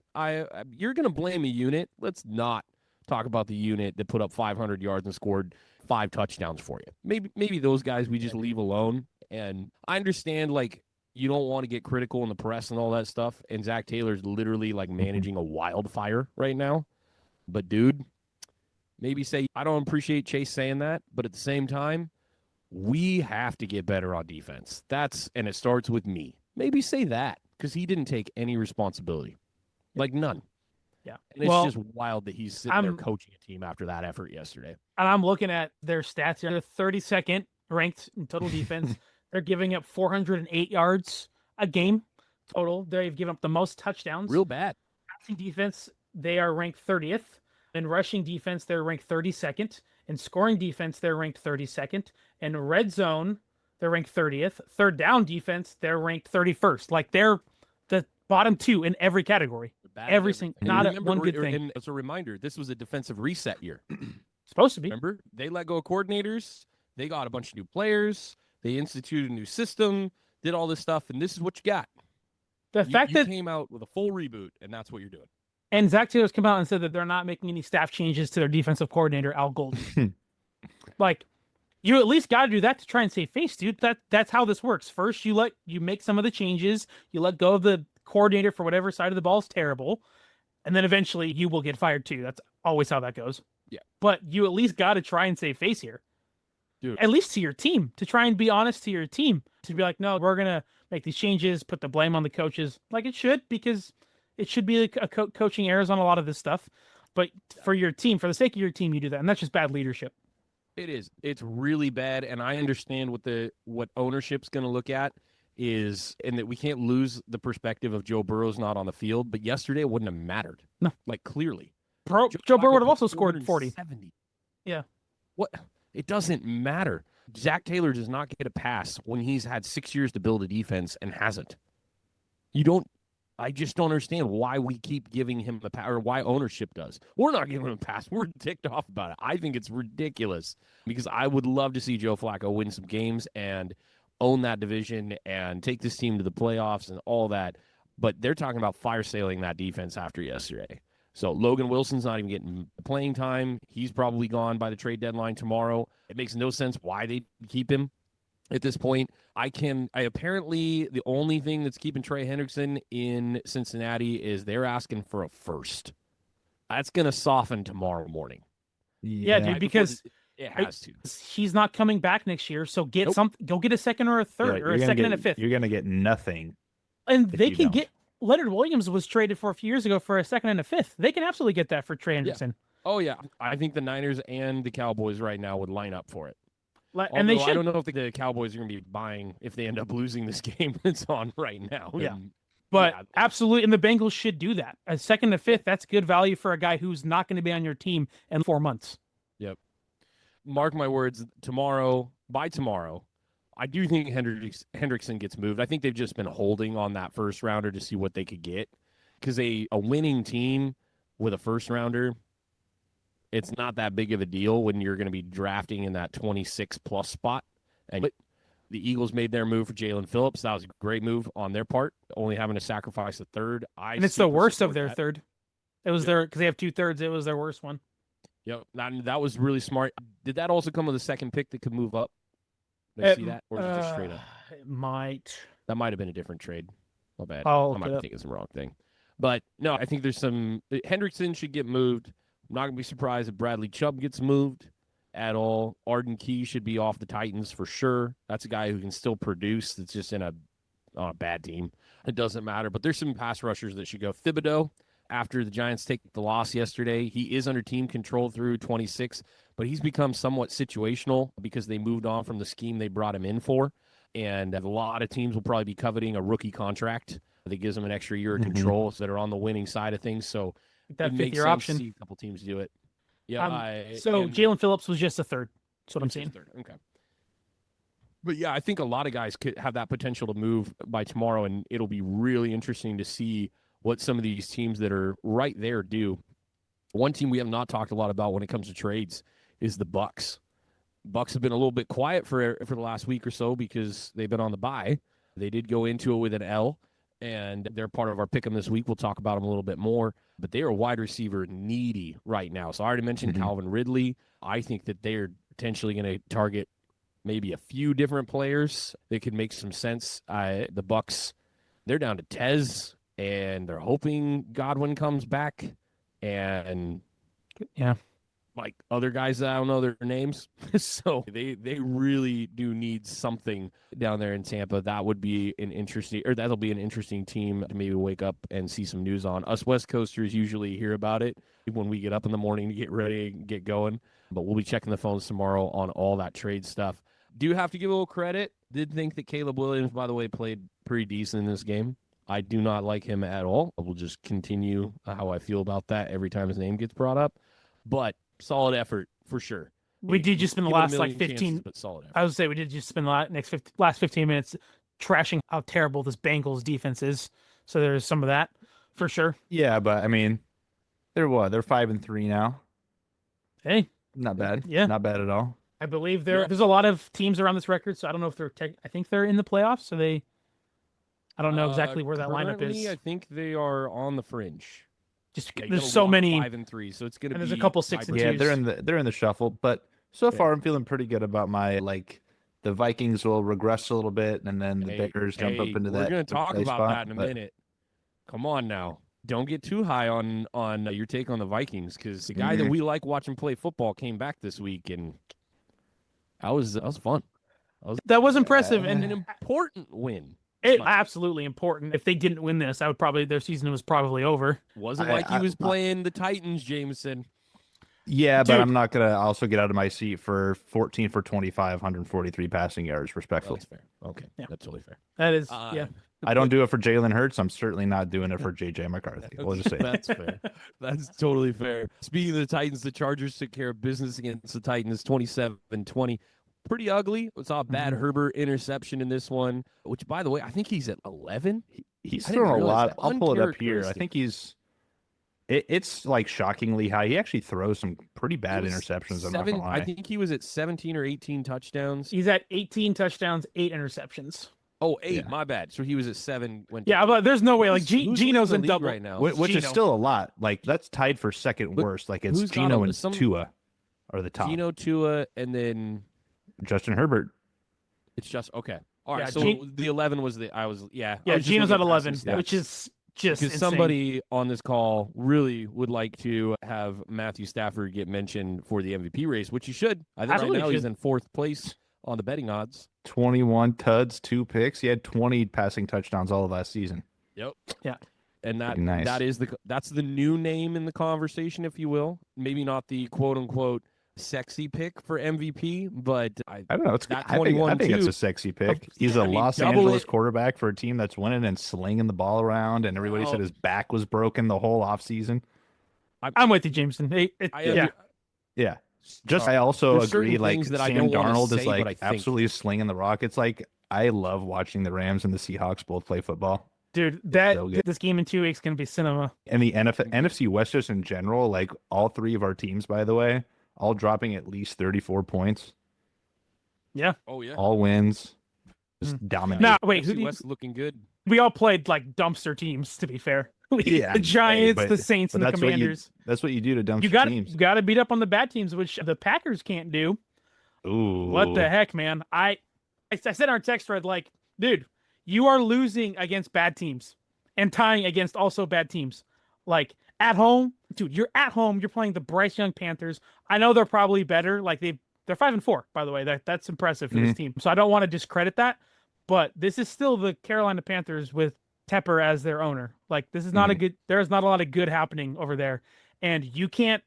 You're going to blame a unit. Let's not talk about the unit that put up 500 yards and scored 5 touchdowns for you. Maybe those guys we just leave alone. And I understand, like, you don't want to get critical in the press and all that stuff. And Zach Taylor's literally, like, managing a wildfire right now. But, dude, maybe say, I don't appreciate Chase saying that. But at the same time, we have to get better on defense. And it starts with me. Maybe say that, because he didn't take any responsibility. Like, none. Yeah. And it's just wild that he's sitting there coaching a team after that effort yesterday. And I'm looking at their stats here. They're 32nd ranked in total defense. They're giving up 408 yards a game total. They've given up the most touchdowns. Real bad. Passing defense, they are ranked 30th. In rushing defense, they're ranked 32nd. In scoring defense, they're ranked 32nd. In red zone, they're ranked 30th. Third down defense, they're ranked 31st. Like, they're the bottom 2 in every category. Every single, not one good thing. And as a reminder, this was a defensive reset year. Supposed to be. Remember? They let go of coordinators. They got a bunch of new players. They instituted a new system, did all this stuff, and this is what you got. The fact that came out with a full reboot, and that's what you're doing. And Zach Taylor's come out and said that they're not making any staff changes to their defensive coordinator, Al Golden. Like, you at least got to do that to try and save face, dude. That's how this works. First, you make some of the changes. You let go of the coordinator for whatever side of the ball is terrible. And then eventually you will get fired too. That's always how that goes. Yeah. But you at least got to try and save face here. Dude. At least to your team, to try and be honest to your team, to be like, no, we're going to make these changes, put the blame on the coaches like it should, because it should be a coaching errors on a lot of this stuff. But for your team, for the sake of your team, you do that. And that's just bad leadership. It is. It's really bad. And I understand what ownership's going to look at is, and that we can't lose the perspective of Joe Burrow's not on the field. But yesterday it wouldn't have mattered. No. Like, clearly. Joe Burrow would have also scored 40. 70. Yeah. What? It doesn't matter. Zach Taylor does not get a pass when he's had 6 years to build a defense and hasn't. I just don't understand why we keep giving him the pass, or why ownership does. We're not giving him a pass. We're ticked off about it. I think it's ridiculous, because I would love to see Joe Flacco win some games and own that division and take this team to the playoffs and all that. But they're talking about fire sailing that defense after yesterday. So Logan Wilson's not even getting playing time. He's probably gone by the trade deadline tomorrow. It makes no sense why they keep him at this point. I apparently the only thing that's keeping Trey Hendrickson in Cincinnati is they're asking for a first. That's going to soften tomorrow morning. Yeah, dude, because it has to. He's not coming back next year, so go get a second or a third, or a second and a fifth. You're going to get nothing. And they can get Leonard Williams was traded for a few years ago for a second and a fifth. They can absolutely get that for Trey Hendrickson. Yeah. Oh yeah, I think the Niners and the Cowboys right now would line up for it. And they should. I don't know if the Cowboys are going to be buying if they end up losing this game that's on right now. Yeah. But absolutely, and the Bengals should do that. A second and a fifth, that's good value for a guy who's not going to be on your team in 4 months. Yep. Mark my words, by tomorrow, I do think Hendrickson gets moved. I think they've just been holding on that first rounder to see what they could get. Because a winning team with a first rounder, it's not that big of a deal when you're going to be drafting in that 26-plus spot. And the Eagles made their move for Jalen Phillips. That was a great move on their part, only having to sacrifice a third. And it's the worst of their third. It was because they have 2/3. It was their worst one. Yep, that was really smart. Did that also come with a second pick that could move up? Did I see that? Or is it just straight up? It might. That might have been a different trade. My bad. I might be thinking it's the wrong thing. But no, I think there's some. Hendrickson should get moved. I'm not going to be surprised if Bradley Chubb gets moved at all. Arden Key should be off the Titans for sure. That's a guy who can still produce. That's just on a bad team. It doesn't matter. But there's some pass rushers that should go. Thibodeau, after the Giants take the loss yesterday, he is under team control through 26, but he's become somewhat situational because they moved on from the scheme they brought him in for. And a lot of teams will probably be coveting a rookie contract that gives them an extra year of control so that are on the winning side of things. So That it fifth makes year sense option. to see a couple teams do it. Yeah. So and Jalen Phillips was just a third. That's what I'm it's just saying. third. Okay. But yeah, I think a lot of guys could have that potential to move by tomorrow, and it'll be really interesting to see what some of these teams that are right there do. One team we have not talked a lot about when it comes to trades is the Bucks. Bucks have been a little bit quiet for the last week or so because they've been on the bye. They did go into it with an L, and they're part of our pick'em this week. We'll talk about them a little bit more, but they are wide receiver needy right now. So I already mentioned Calvin Ridley. I think that they are potentially going to target maybe a few different players that could make some sense. The Bucks, they're down to Tez, and they're hoping Godwin comes back, and Yeah. like other guys that I don't know their names. So they really do need something down there in Tampa. That would be that'll be an interesting team to maybe wake up and see some news on. Us West Coasters usually hear about it when we get up in the morning to get ready and get going. But we'll be checking the phones tomorrow on all that trade stuff. Do have to give a little credit. Did think that Caleb Williams, by the way, played pretty decent in this game. I do not like him at all. I will just continue how I feel about that every time his name gets brought up. But solid effort for sure. We did just spend the Give it a last million 15. chances, but solid effort. I would say we did just spend the last 15 minutes trashing how terrible this Bengals defense is. So there's some of that for sure. Yeah, but I mean, they're 5-3 now. Hey, Not bad. Yeah. Not bad at all. I believe there's a lot of teams around this record. So I don't know if I think they're in the playoffs. So I don't know exactly where that lineup Currently, is. I think they are on the fringe. Just Yeah, you there's gotta so walk many. 5-3, so it's gonna And be there's a couple 6 and tiebreaker. Yeah, they're in the shuffle, but so Yeah. far I'm feeling pretty good about my the Vikings will regress a little bit, and then the Bears jump up into that. We're gonna talk play about spot, that in a but- minute. Come on now. Don't get too high on your take on the Vikings, because the guy that we like watching play football came back this week, and that was fun. That was impressive An and important win. absolutely important. If they didn't win this, their season was probably over. Wasn't like he was playing the Titans, Jamison. Yeah, but Dude. I'm not gonna also get out of my seat for 14 for 25, 143 passing yards, respectfully. That's fair. Okay, Yeah. that's totally fair. That is, yeah. I don't do it for Jalen Hurts. I'm certainly not doing it for JJ McCarthy. We'll just say that. That's fair. That's totally fair. Speaking of the Titans, the Chargers took care of business against the Titans 27-20. Pretty ugly. We saw a bad Herbert interception in this one, which, by the way, I think he's at 11. He's I didn't thrown a realize lot. that. I'll pull it up here. I Uncharacteristic. think it's like shockingly high. He actually throws some pretty bad He was interceptions. I'm not gonna lie. I think he was at 17 or 18 touchdowns. He's at 18 touchdowns, 8 interceptions. Oh, 8. Yeah. My bad. So he was at 7. Yeah, but there's no way. Like Who's Geno's leading in the league double right now. Which is Geno. still a lot. Like that's tied for second But worst. Like it's who's got Geno him? and Tua are the top. Geno, Tua, and then Justin Herbert. it's just okay. All right. Yeah, So the 11 was I was Yeah, just Geno's looking at 11, passing stats. which is just Because insane. somebody on this call really would like to have Matthew Stafford get mentioned for the MVP race, which he should. I think Absolutely right now he's should. in 4th place on the betting odds. 21 tuds, 2 picks. He had 20 passing touchdowns all of last season. Yep. Yeah. And Pretty nice. that's the new name in the conversation, if you will. Maybe not the quote unquote sexy pick for MVP, but I don't know. It's That I think 21 it's too. a sexy pick. He's I a mean, Los double Angeles it. quarterback for a team that's winning and slinging the ball around, and everybody said Well- his back was broken the whole offseason. I'm with you, Jameson. Yeah. Yeah. I also There's certain agree. Like things that I Sam don't wanna Darnold say, is but I like think. absolutely slinging the rock. It's like I love watching the Rams and the Seahawks both play football. Dude, so good. this game in 2 weeks going to be cinema. And the NFC West just in general, like all 3 of our teams, by the way, all dropping at least 34 points, Yeah. Oh yeah. all wins, just dominate. Now, wait, NFC West looking good. we all played like dumpster teams, to be fair. Yeah, The Giants, but- the Saints, but and the that's what you- Commanders. That's what you do to dumb You teams. got to beat up on the bad teams, which the Packers can't do. Ooh, What the heck, man? I said in our text thread, like, dude, you are losing against bad teams and tying against also bad teams. Like at home, dude, you're at home. You're playing the Bryce Young Panthers. I know they're probably better. Like they're 5-4, by the way. That's impressive for this team. So I don't want to discredit that, but this is still the Carolina Panthers with Tepper as their owner. Like this is not a good. There is not a lot of good happening over there, and you can't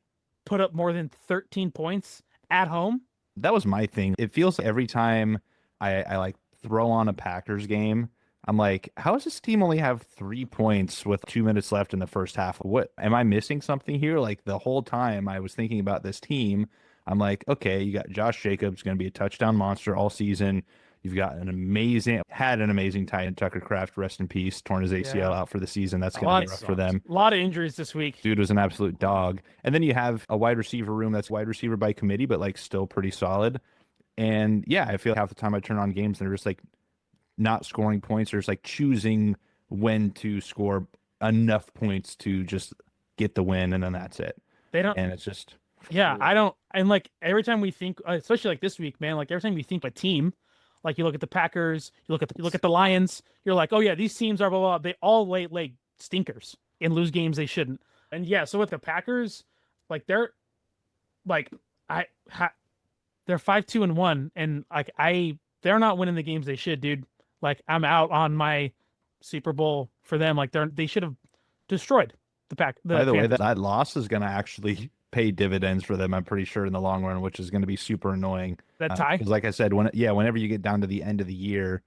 put up more than 13 points at home. That was my thing. It feels like every time I like throw on a Packers game, I'm like, how does this team only have 3 points with 2 minutes left in the first half? What am I missing something here? Like the whole time I was thinking about this team, I'm like, okay, you got Josh Jacobs going to be a touchdown monster all season. You've got an amazing tight end, Tucker Kraft, rest in peace, torn his ACL out for the season. That's going to be rough for them. A lot of injuries this week. Dude was an absolute dog. And then you have a wide receiver room that's wide receiver by committee, but like still pretty solid. And yeah, I feel half the time I turn on games and they're just like not scoring points, or just like choosing when to score enough points to just get the win, and then that's it. They don't, and it's just I don't. And like every time we think, especially like this week, man, like every time you think of a team, like you look at the Packers, you look at the Lions, you're like, oh yeah, these teams are blah blah. They all lay stinkers and lose games they shouldn't. And yeah, so with the Packers, like they're like they're 5-2-1, and like they're not winning the games they should, dude. Like I'm out on my Super Bowl for them. Like they should have destroyed the Pack. By the way, that loss is going to actually pay dividends for them, I'm pretty sure, in the long run, which is going to be super annoying. That tie? Because like I said, whenever you get down to the end of the year,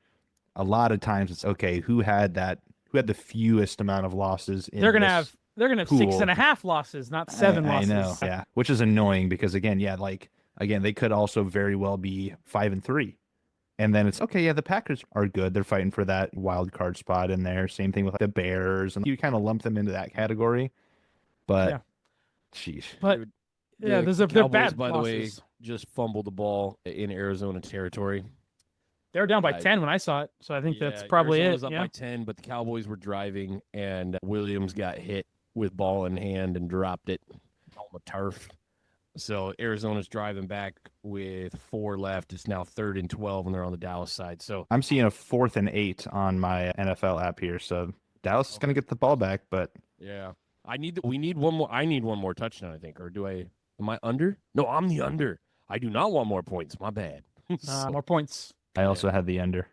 a lot of times it's okay, who had the fewest amount of losses in they're gonna have 6.5 losses, not 7 losses. I know, yeah. Which is annoying because again, they could also very well be 5-3. And then it's okay, yeah, the Packers are good. They're fighting for that wild card spot in there. Same thing with the Bears, and you kind of lump them into that category. But sheesh. But yeah, they're bad. By losses. the way, just fumbled the ball in Arizona territory. They were down by 10 when I saw it, so I think that's probably Arizona it. Was up by 10, but the Cowboys were driving, and Williams got hit with ball in hand and dropped it on the turf. So Arizona's driving back with 4 left. It's now 3rd and 12, and they're on the Dallas side. So I'm seeing a 4th and 8 on my NFL app here. So Dallas is going to get the ball back, but yeah, we need one more. I need one more touchdown, I think. Or am I under? No, I'm the under. I do not want more points. My bad. More points. I also had the under.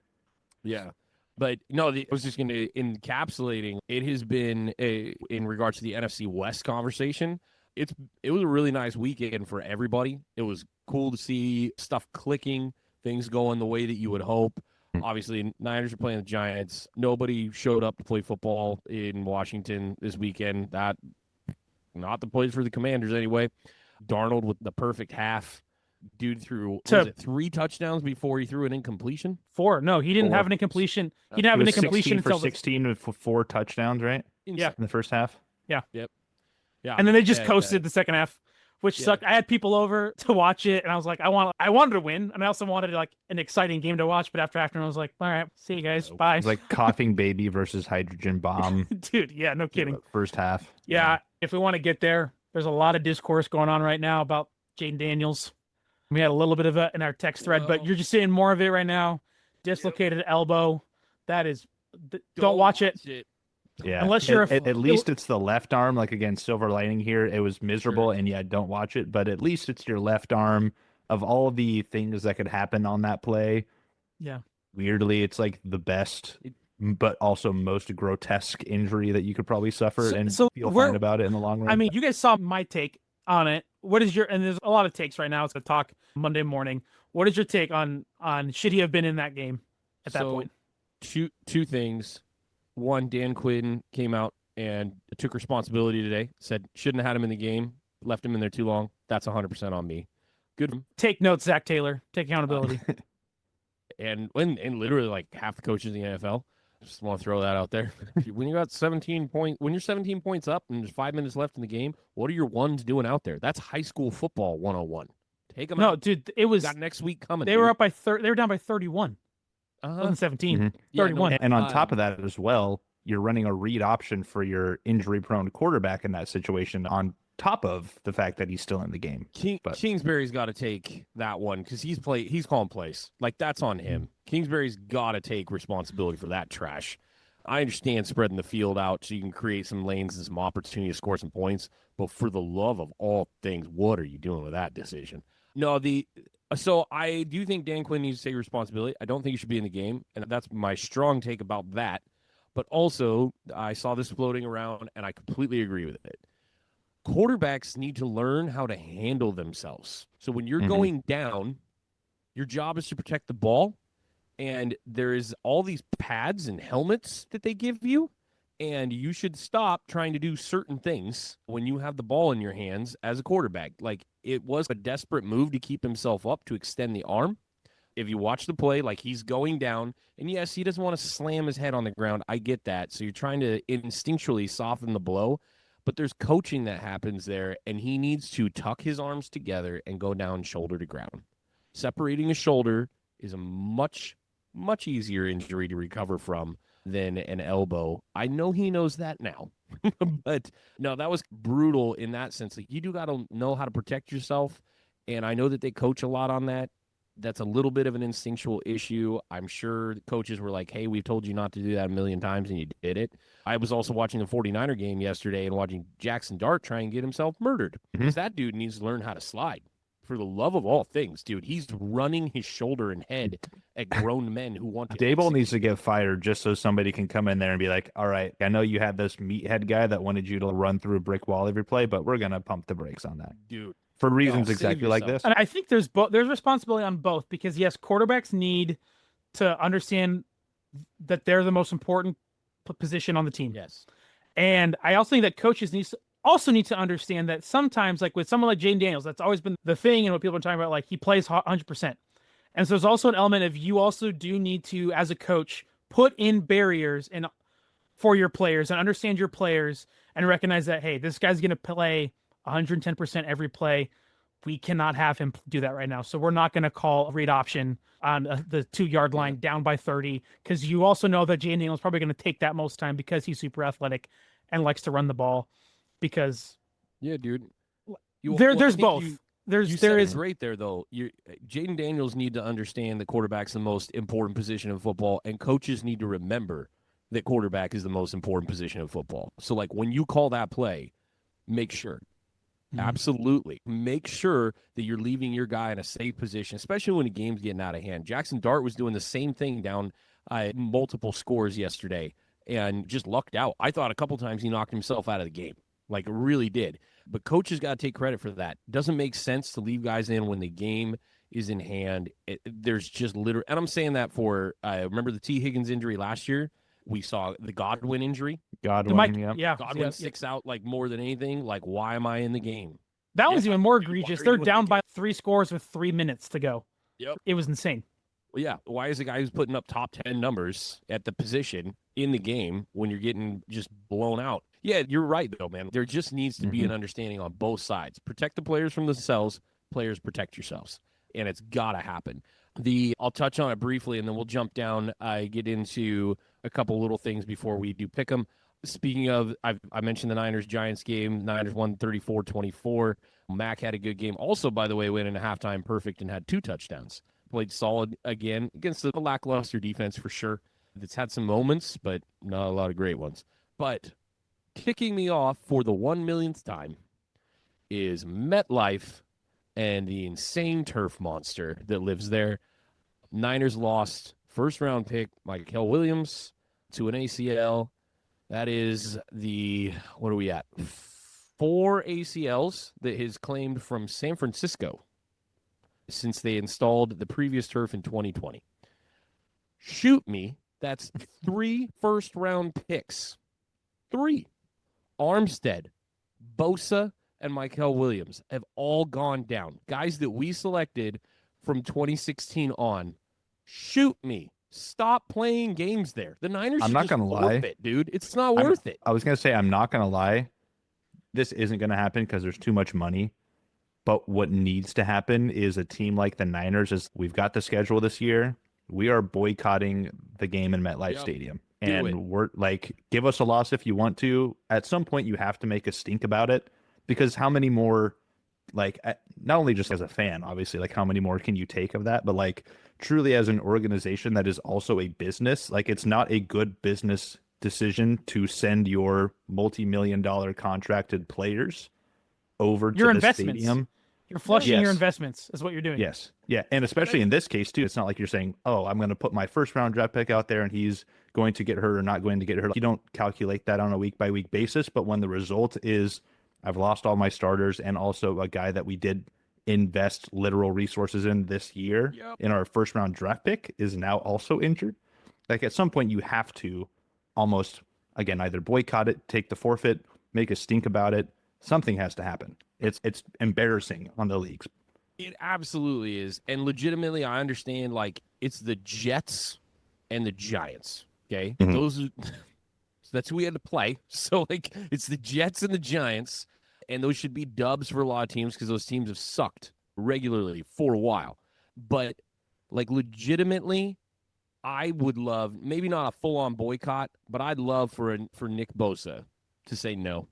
Yeah. But no, I was just going to encapsulating. It has been in regards to the NFC West conversation. It was a really nice weekend for everybody. It was cool to see stuff clicking, things going the way that you would hope. Obviously, Niners are playing the Giants. Nobody showed up to play football in Washington this weekend. Not the plays for the Commanders anyway. Darnold with the perfect half. Dude threw 3 touchdowns before he threw an incompletion? 4. No, he didn't have an incompletion. He didn't have an incompletion until 16 with 4 touchdowns, right? Yeah, in the first half. Yeah. Yep. Yeah. And then they just coasted the second half, which sucked. I had people over to watch it, and I was like, I wanted to win, and I also wanted like an exciting game to watch. But after I was like, all right, see you guys, bye. It's like coughing baby versus hydrogen bomb, dude. Yeah, no kidding. First half. Yeah, if we want to get there, there's a lot of discourse going on right now about Jaden Daniels. We had a little bit of it in our text thread, but you're just seeing more of it right now. Dislocated elbow. That is, don't watch it. Yeah, unless you're at least it's the left arm. Like again, silver lining here. It was miserable, and don't watch it. But at least it's your left arm. Of all the things that could happen on that play, weirdly, it's like the best, but also most grotesque injury that you could probably suffer, and feel fine about it in the long run. I mean, you guys saw my take on it. What is your? And there's a lot of takes right now. It's a talk Monday morning. What is your take on should he have been in that game at that point? Two things. One, Dan Quinn came out and took responsibility today, said shouldn't have had him in the game, left him in there too long. That's 100% on me. Good. Take notes, Zach Taylor. Take accountability. And literally like half the coaches in the NFL, just want to throw that out there. When you're 17 points up and there's 5 minutes left in the game, what are your ones doing out there? That's high school football 101. Take them out. No, dude, it was got next week coming. They were up by they were down by 31. 17, 31. And on top of that as well, you're running a read option for your injury-prone quarterback in that situation on top of the fact that he's still in the game. Kingsbury's got to take that one because he's calling plays. Like, that's on him. Kingsbury's got to take responsibility for that trash. I understand spreading the field out so you can create some lanes and some opportunity to score some points, but for the love of all things, what are you doing with that decision? No, so I do think Dan Quinn needs to take responsibility. I don't think he should be in the game, and that's my strong take about that. But also, I saw this floating around, and I completely agree with it. Quarterbacks need to learn how to handle themselves. So when you're going down, your job is to protect the ball. And there's all these pads and helmets that they give you. And you should stop trying to do certain things when you have the ball in your hands as a quarterback. Like, it was a desperate move to keep himself up to extend the arm. If you watch the play, like, he's going down, and yes, he doesn't want to slam his head on the ground. I get that. So you're trying to instinctually soften the blow, but there's coaching that happens there, and he needs to tuck his arms together and go down shoulder to ground. Separating a shoulder is a much, much easier injury to recover from than an elbow. I know he knows that now, but no, that was brutal in that sense. Like, you do got to know how to protect yourself, and I know that they coach a lot on that. That's a little bit of an instinctual issue. I'm sure the coaches were like, hey, we've told you not to do that a million times, and you did it. I was also watching the 49er game yesterday and watching Jackson Dart try and get himself murdered. Because that dude needs to learn how to slide. For the love of all things, dude, he's running his shoulder and head at grown men who want to. Dable needs to get fired just so somebody can come in there and be like, all right, I know you had this meathead guy that wanted you to run through a brick wall every play, but we're going to pump the brakes on that. Dude. For reasons exactly like this. And I think there's responsibility on both, because yes, quarterbacks need to understand that they're the most important position on the team. Yes. And I also think that coaches need to understand that sometimes, like with someone like Jaden Daniels, that's always been the thing, and what people are talking about, like, he plays 100%. And so there's also an element of, you also do need to, as a coach, put in barriers and for your players and understand your players and recognize that, hey, this guy's going to play 110% every play. We cannot have him do that right now. So we're not going to call a read option on the 2-yard line down by 30, because you also know that Jaden Daniels is probably going to take that most time because he's super athletic and likes to run the ball. Because dude, there's both. There is great there though. Jaden Daniels need to understand the quarterback's the most important position in football, and coaches need to remember that quarterback is the most important position in football. So, like, when you call that play, make sure. Absolutely. Make sure that you're leaving your guy in a safe position, especially when the game's getting out of hand. Jackson Dart was doing the same thing down multiple scores yesterday and just lucked out. I thought a couple times he knocked himself out of the game. Like, really did. But coaches got to take credit for that. Doesn't make sense to leave guys in when the game is in hand. There's just literally, and I'm saying that for, remember the T. Higgins injury last year? We saw the Godwin injury. Godwin sticks out like more than anything. Like, why am I in the game? That was even more egregious. They're down by 3 scores with 3 minutes to go. Yep. It was insane. Well, yeah. Why is the guy who's putting up top 10 numbers at the position in the game when you're getting just blown out? Yeah, you're right, though, man. There just needs to be an understanding on both sides. Protect the players from themselves. Players, protect yourselves. And it's got to happen. I'll touch on it briefly, and then we'll jump down, get into a couple little things before we do pick them. Speaking of, I mentioned the Niners-Giants game. Niners won 34-24. Mac had a good game. Also, by the way, went into halftime perfect and had 2 touchdowns. Played solid again against a lackluster defense for sure. It's had some moments, but not a lot of great ones. But kicking me off for the 1 millionth time is MetLife and the insane turf monster that lives there. Niners lost first-round pick Mykal Williams to an ACL. That is what are we at? 4 ACLs that is claimed from San Francisco since they installed the previous turf in 2020. Shoot me, that's 3 first-round picks. 3. Armstead, Bosa, and Mykal Williams have all gone down. Guys that we selected from 2016 on. Shoot me. Stop playing games there. The Niners I'm not going to lie, dude. It's not worth it. I was going to say, I'm not going to lie. This isn't going to happen because there's too much money. But what needs to happen is a team like the Niners, is we've got the schedule this year. We are boycotting the game in MetLife Stadium. And we're like, give us a loss if you want to. At some point, you have to make a stink about it. Because how many more, like, not only just as a fan, obviously, like, how many more can you take of that? But, like, truly as an organization that is also a business, like, it's not a good business decision to send your multi-million-dollar contracted players over to the stadium. You're flushing your investments is what you're doing. Yes. Yeah. And especially in this case, too, it's not like you're saying, oh, I'm going to put my first-round draft pick out there and he's going to get hurt or not going to get hurt. You don't calculate that on a week-by-week basis. But when the result is I've lost all my starters and also a guy that we did invest literal resources in this year in our first round draft pick is now also injured. Like at some point you have to almost, again, either boycott it, take the forfeit, make a stink about it. Something has to happen. It's embarrassing on the leagues. It absolutely is. And legitimately, I understand, like, it's the Jets and the Giants, okay? Mhm. Those are, so that's who we had to play. So, like, it's the Jets and the Giants, and those should be dubs for a lot of teams because those teams have sucked regularly for a while. But, like, legitimately, I would love, maybe not a full-on boycott, but I'd love for Nick Bosa to say no.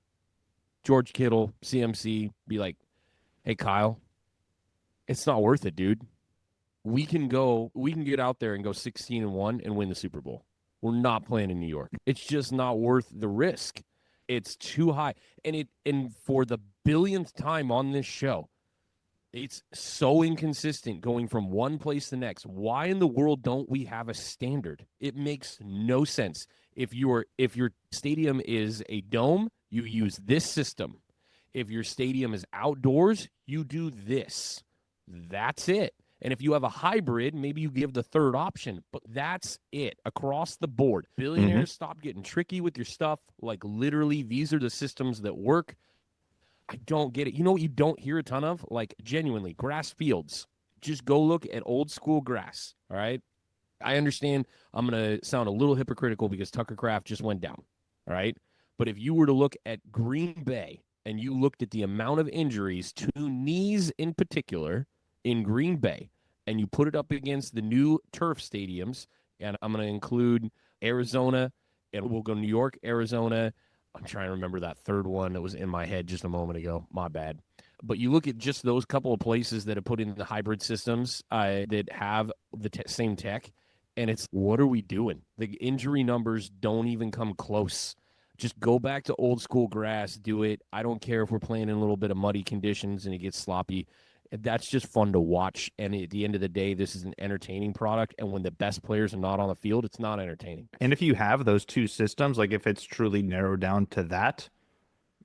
George Kittle, CMC, be like, hey, Kyle, it's not worth it, dude. We can get out there and go 16-1 and win the Super Bowl. We're not playing in New York. It's just not worth the risk. It's too high. And for the billionth time on this show, it's so inconsistent going from one place to the next. Why in the world don't we have a standard? It makes no sense. If your stadium is a dome, you use this system. If your stadium is outdoors, you do this. That's it. And if you have a hybrid, maybe you give the third option, but that's it across the board. Billionaires, stop getting tricky with your stuff. Like, literally, these are the systems that work. I don't get it. You know what you don't hear a ton of? Like, genuinely, grass fields. Just go look at old school grass, all right? I understand I'm going to sound a little hypocritical because Tucker Kraft just went down, all right? But if you were to look at Green Bay and you looked at the amount of injuries to knees in particular in Green Bay, and you put it up against the new turf stadiums, and I'm going to include Arizona, and we'll go New York, Arizona. I'm trying to remember that third one that was in my head just a moment ago. My bad. But you look at just those couple of places that have put in the hybrid systems that have the same tech, and it's, what are we doing? The injury numbers don't even come close. Just go back to old school grass, do it. I don't care if we're playing in a little bit of muddy conditions and it gets sloppy. That's just fun to watch. And at the end of the day, this is an entertaining product. And when the best players are not on the field, it's not entertaining. And if you have those two systems, like if it's truly narrowed down to that,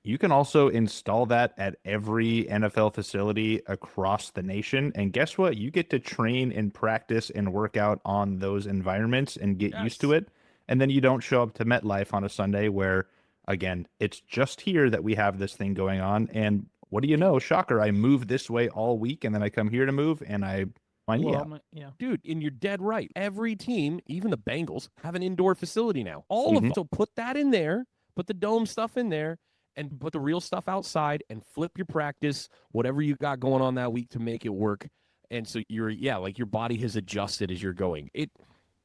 you can also install that at every NFL facility across the nation. And guess what? You get to train and practice and work out on those environments and get used to it. And then you don't show up to MetLife on a Sunday where, again, it's just here that we have this thing going on. And what do you know? Shocker. I move this way all week and then I come here to move and I find you out. Yeah. Dude, and you're dead right. Every team, even the Bengals, have an indoor facility now. All of them. So put that in there, put the dome stuff in there, and put the real stuff outside and flip your practice, whatever you got going on that week to make it work. And so like your body has adjusted as you're going.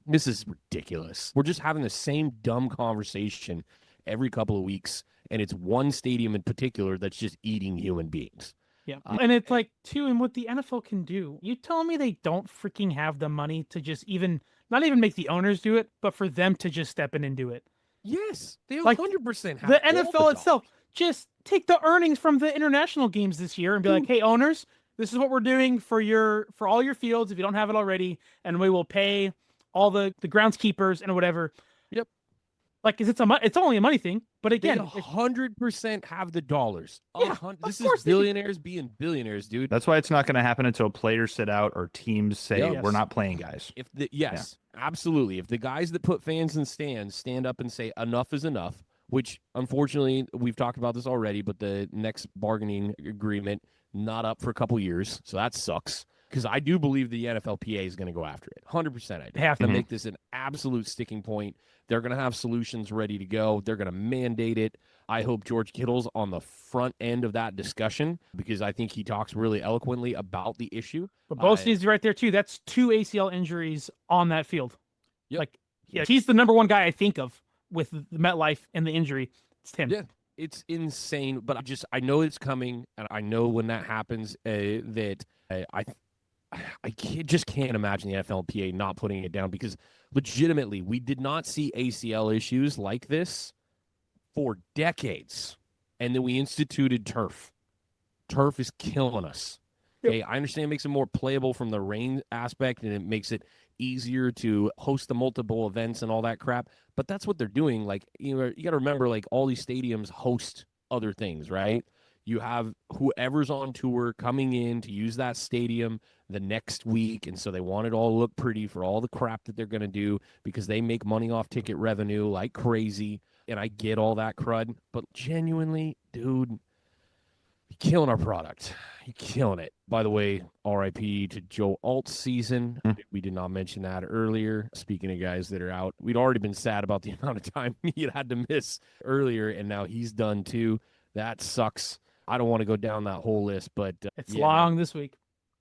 This is ridiculous. We're just having the same dumb conversation every couple of weeks, and it's one stadium in particular that's just eating human beings. Yeah. And it's like, too, and what the NFL can do, you telling me they don't freaking have the money to just not even make the owners do it, but for them to just step in and do it? Yes, they 100% have the NFL itself. Just take the earnings from the international games this year and be like, hey, owners, this is what we're doing for all your fields if you don't have it already, and we will pay all the groundskeepers and whatever. Yep. Like, it's only a money thing, but again, 100% have the dollars. Yeah, this is billionaires being billionaires, dude. That's why it's not going to happen until players sit out or teams say, we're not playing, guys. Absolutely. If the guys that put fans in stands stand up and say enough is enough, which unfortunately we've talked about this already, but the next bargaining agreement not up for a couple years, so that sucks. Because I do believe the NFLPA is going to go after it. 100% I do. They have to make this an absolute sticking point. They're going to have solutions ready to go. They're going to mandate it. I hope George Kittle's on the front end of that discussion because I think he talks really eloquently about the issue. But Bosa is right there, too. That's 2 ACL injuries on that field. Yep. Like, yeah, he's the number one guy I think of with the MetLife and the injury. It's him. Yeah. It's insane, but I know it's coming, and I know when that happens I just can't imagine the NFLPA not putting it down because legitimately we did not see ACL issues like this for decades. And then we instituted turf. Turf is killing us. Okay, I understand it makes it more playable from the rain aspect and it makes it easier to host the multiple events and all that crap. But that's what they're doing. Like, you got to remember, like, all these stadiums host other things, right? You have whoever's on tour coming in to use that stadium the next week, and so they want it all to look pretty for all the crap that they're going to do because they make money off ticket revenue like crazy, and I get all that crud, but genuinely, dude, you're killing our product. You're killing it. By the way, RIP to Joe Alt's season. We did not mention that earlier. Speaking of guys that are out, we'd already been sad about the amount of time he had to miss earlier, and now he's done too. That sucks. I don't want to go down that whole list, but It's long this week.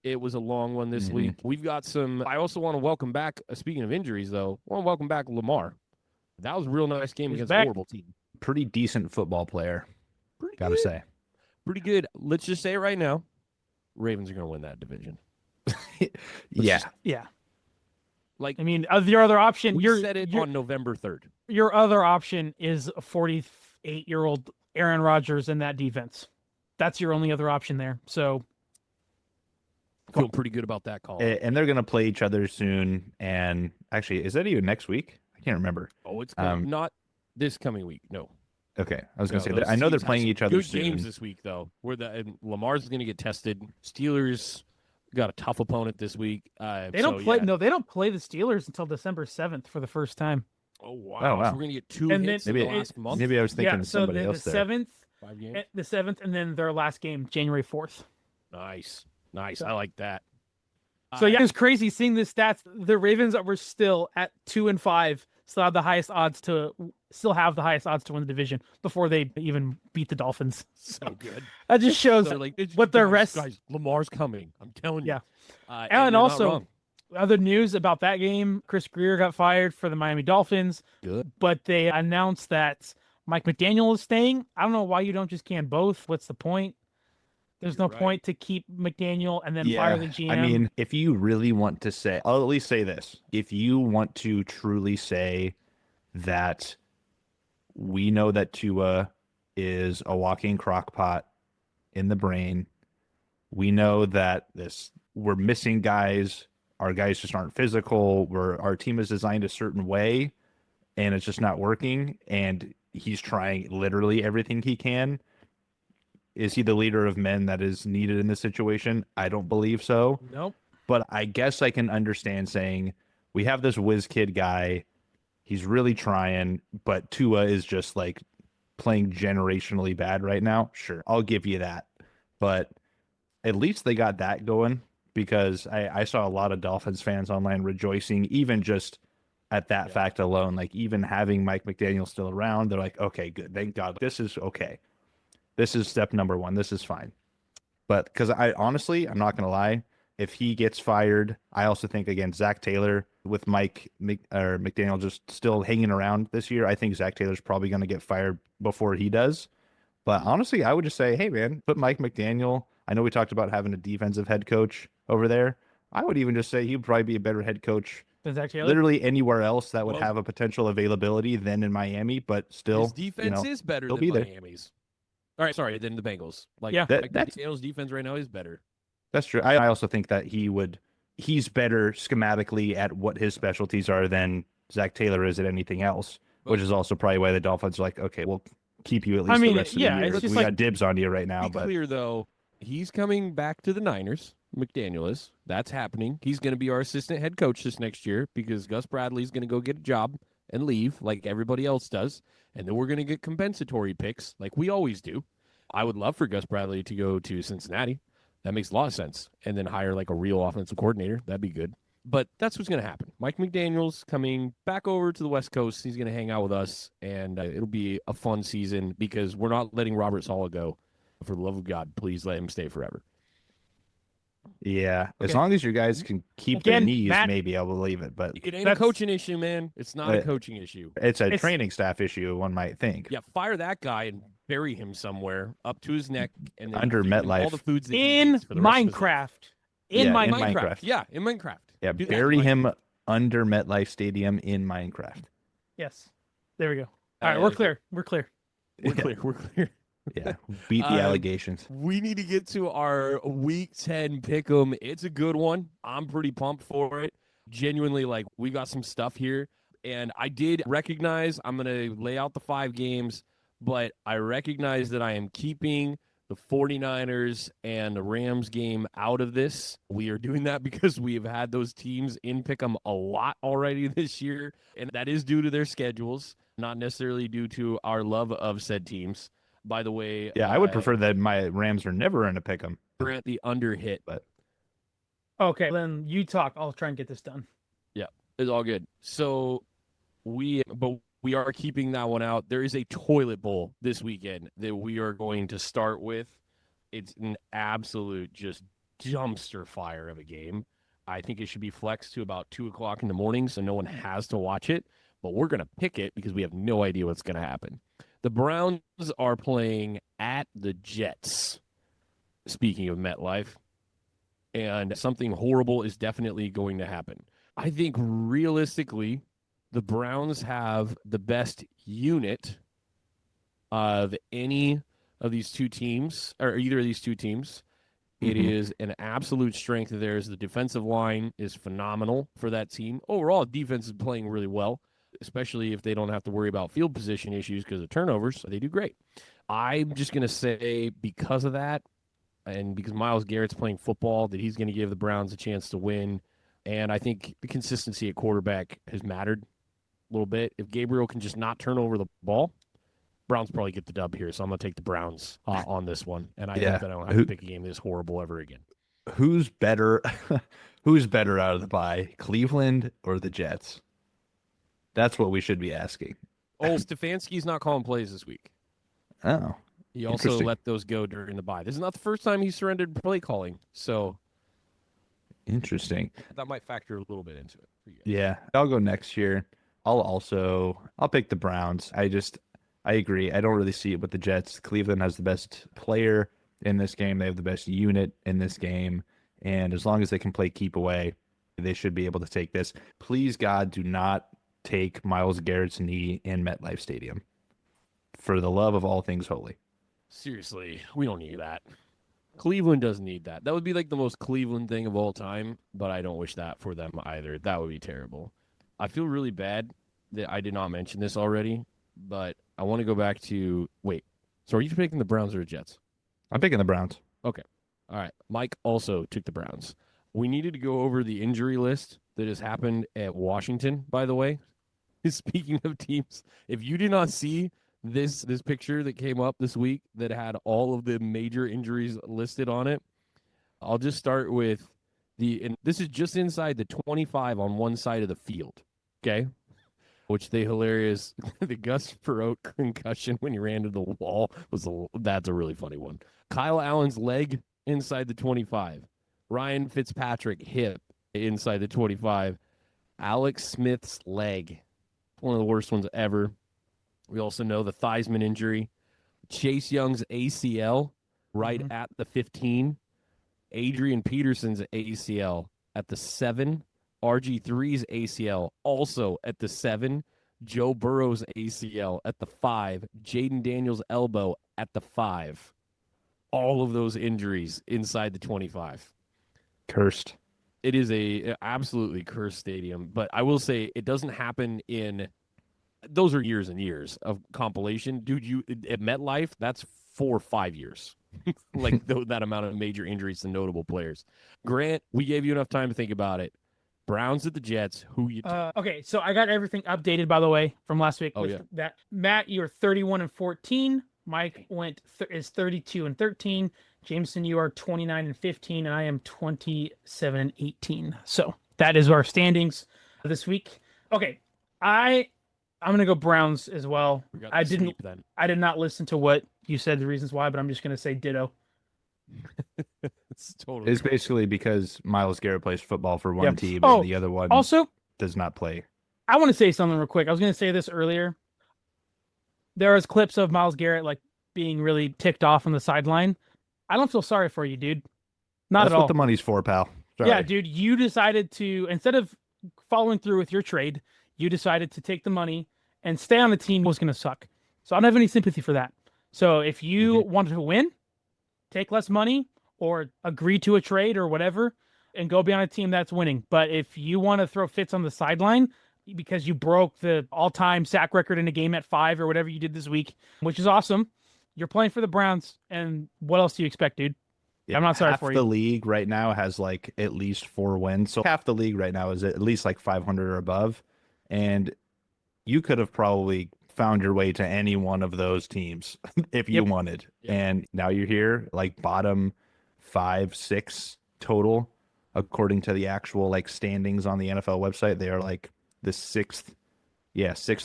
It was a long one this week. We've got some. I also want to welcome back, speaking of injuries, though, I want to welcome back Lamar. That was a real nice game against a horrible team. Pretty decent football player, gotta say. Pretty good. Let's just say it right now. Ravens are going to win that division. Yeah. Like, I mean, your other option. We said it on November 3rd. Your other option is a 48-year-old Aaron Rodgers in that defense. That's your only other option there. So, feel pretty good about that call. And they're going to play each other soon. And actually, is that even next week? I can't remember. Oh, it's not this coming week. No. Okay, I was going to say that I know they're playing each other good soon. games this week, though. Where Lamar's going to get tested. Steelers got a tough opponent this week. They don't play. Yeah. No, they don't play the Steelers until December 7th for the first time. Oh wow! So we're going to get two hits in the last month. Maybe I was thinking of somebody else the there. 7th, 5 games. The 7th, and then their last game, January 4th. Nice. I like that. So yeah, it was crazy seeing the stats. The Ravens were still at 2-5. Still have the highest odds to win the division before they even beat the Dolphins. So good. That just shows what the rest. Guys, Lamar's coming. I'm telling you. Yeah. And also, other news about that game: Chris Greer got fired for the Miami Dolphins. Good. But they announced that Mike McDaniel is staying. I don't know why you don't just can both. What's the point? There's no point to keep McDaniel and then fire the GM. I mean, if you really want to say, I'll at least say this. If you want to truly say that we know that Tua is a walking crock pot in the brain, we know that we're missing guys, our guys just aren't physical, our team is designed a certain way, and it's just not working, and he's trying literally everything he can. Is he the leader of men that is needed in this situation? I don't believe so. Nope. But I guess I can understand saying we have this whiz kid guy. He's really trying, but Tua is just like playing generationally bad right now. Sure, I'll give you that. But at least they got that going because I saw a lot of Dolphins fans online rejoicing, even just at that fact alone. Like even having Mike McDaniel still around, they're like, okay, good. Thank God. This is okay. This is step number 1. This is fine. But because I'm not going to lie, if he gets fired, I also think, again, Zach Taylor with McDaniel just still hanging around this year, I think Zach Taylor's probably going to get fired before he does. But honestly, I would just say, hey, man, put Mike McDaniel. I know we talked about having a defensive head coach over there. I would even just say he'd probably be a better head coach than Zach Taylor? Literally anywhere else that would have a potential availability than in Miami, but still. His defense is better than Miami's. All right, sorry, than the Bengals. Daniel's defense right now is better. That's true. I also think that he's better schematically at what his specialties are than Zach Taylor is at anything else, which is also probably why the Dolphins are like, okay, we'll keep you at least the rest of the year. It's just we got dibs on you right now. Be clear, though, he's coming back to the Niners. McDaniel is. That's happening. He's going to be our assistant head coach this next year because Gus Bradley's going to go get a job and leave like everybody else does. And then we're going to get compensatory picks like we always do. I would love for Gus Bradley to go to Cincinnati. That makes a lot of sense. And then hire like a real offensive coordinator. That'd be good. But that's what's going to happen. Mike McDaniel's coming back over to the West Coast. He's going to hang out with us. And it'll be a fun season because we're not letting Robert Saleh go. For the love of God, please let him stay forever. Yeah, as long as you guys can keep their knees, Matt, maybe I'll believe it. But it ain't a coaching issue, man. It's not a coaching issue. It's a training staff issue, one might think. Yeah, fire that guy and bury him somewhere up to his neck, and then under MetLife, all the foods that in Minecraft. In Minecraft. Yeah, in Minecraft. Yeah, bury him under MetLife Stadium in Minecraft. Yes, there we go. All right, we're clear. We're clear. We're clear. Yeah, beat the allegations. We need to get to our Week 10 pick'em. It's a good one. I'm pretty pumped for it. Genuinely, like, we got some stuff here. And I did recognize I'm going to lay out the 5 games, but I recognize that I am keeping the 49ers and the Rams game out of this. We are doing that because we have had those teams in Pick'em a lot already this year, and that is due to their schedules, not necessarily due to our love of said teams. By the way, Yeah, I would prefer that my Rams are never in a pick 'em. Grant the under hit, but Okay, then you talk. I'll try and get this done. yeah, it's all good. So we are keeping that one out. There is a toilet bowl this weekend that we are going to start with. It's an absolute just dumpster fire of a game. I think it should be flexed to about 2:00 in the morning so no one has to watch it. But we're going to pick it because we have no idea what's going to happen. The Browns are playing at the Jets. Speaking of MetLife, and something horrible is definitely going to happen. I think realistically, the Browns have the best unit of any of these two teams, or either of these two teams. It is an absolute strength of theirs. The defensive line is phenomenal for that team. Overall, defense is playing really well, especially if they don't have to worry about field position issues because of turnovers. They do great. I'm just going to say because of that, and because Myles Garrett's playing football, that he's going to give the Browns a chance to win. And I think the consistency at quarterback has mattered a little bit. If Gabriel can just not turn over the ball, Browns probably get the dub here. So I'm going to take the Browns on this one. And I hope that I don't have to pick a game this horrible ever again. Who's better? Who's better out of the bye, Cleveland or the Jets? That's what we should be asking. Oh, Stefanski's not calling plays this week. Oh. He also let those go during the bye. This is not the first time he surrendered play calling. So interesting. That might factor a little bit into it for you guys. Yeah, I'll go next year. I'll pick the Browns. I agree. I don't really see it with the Jets. Cleveland has the best player in this game. They have the best unit in this game. And as long as they can play keep away, they should be able to take this. Please, God, do not take Myles Garrett's knee in MetLife Stadium. For the love of all things holy. Seriously, we don't need that. Cleveland doesn't need that. That would be like the most Cleveland thing of all time, but I don't wish that for them either. That would be terrible. I feel really bad that I did not mention this already, but I want to go back to wait. So are you picking the Browns or the Jets? I'm picking the Browns. Okay. All right. Mike also took the Browns. We needed to go over the injury list that has happened at Washington, by the way. Speaking of teams, if you did not see this picture that came up this week that had all of the major injuries listed on it, I'll just start with and this is just inside the 25 on one side of the field, okay? Which the hilarious, the Gus Perot concussion when he ran to the wall that's a really funny one. Kyle Allen's leg inside the 25. Ryan Fitzpatrick hip inside the 25. Alex Smith's leg, one of the worst ones ever. We also know the Theismann injury. Chase Young's ACL right at the 15. Adrian Peterson's ACL at the 7. RG3's ACL also at the 7. Joe Burrow's ACL at the 5. Jaden Daniels' elbow at the 5. All of those injuries inside the 25. Cursed. It is a absolutely cursed stadium, but I will say it doesn't happen in those are years and years of compilation. Dude, you at MetLife, that's 4 or 5 years. Like that amount of major injuries to notable players. Grant, we gave you enough time to think about it. Browns at the Jets. Who you? Okay, so I got everything updated by the way from last week. Oh yeah. That Matt, you're 31-14. Mike is 32-13. Jamison, you are 29-15, and I am 27-18. So that is our standings this week. Okay, I'm gonna go Browns as well. I did not listen to what you said, the reasons why, but I'm just gonna say ditto. It's basically because Myles Garrett plays football for one team and the other one also does not play. I want to say something real quick. I was gonna say this earlier. There was clips of Myles Garrett like being really ticked off on the sideline. I don't feel sorry for you, dude. Not That's at all. what the money's for, pal. Sorry. Yeah, dude. You decided to, instead of following through with your trade, you decided to take the money and stay on the team was going to suck. So I don't have any sympathy for that. So if you wanted to win, take less money or agree to a trade or whatever and go be on a team that's winning. But if you want to throw fits on the sideline because you broke the all-time sack record in a game at 5 or whatever you did this week, which is awesome, You're playing for the Browns, and what else do you expect, dude? Yeah, I'm not sorry for half you. the league right now has like at least 4 wins. So half the league right now is at least like 500 or above. And you could have probably found your way to any one of those teams if you Yep. wanted. Yep. And now you're here, like bottom 5, 6 total, according to the actual like standings on the NFL website. They are like the sixth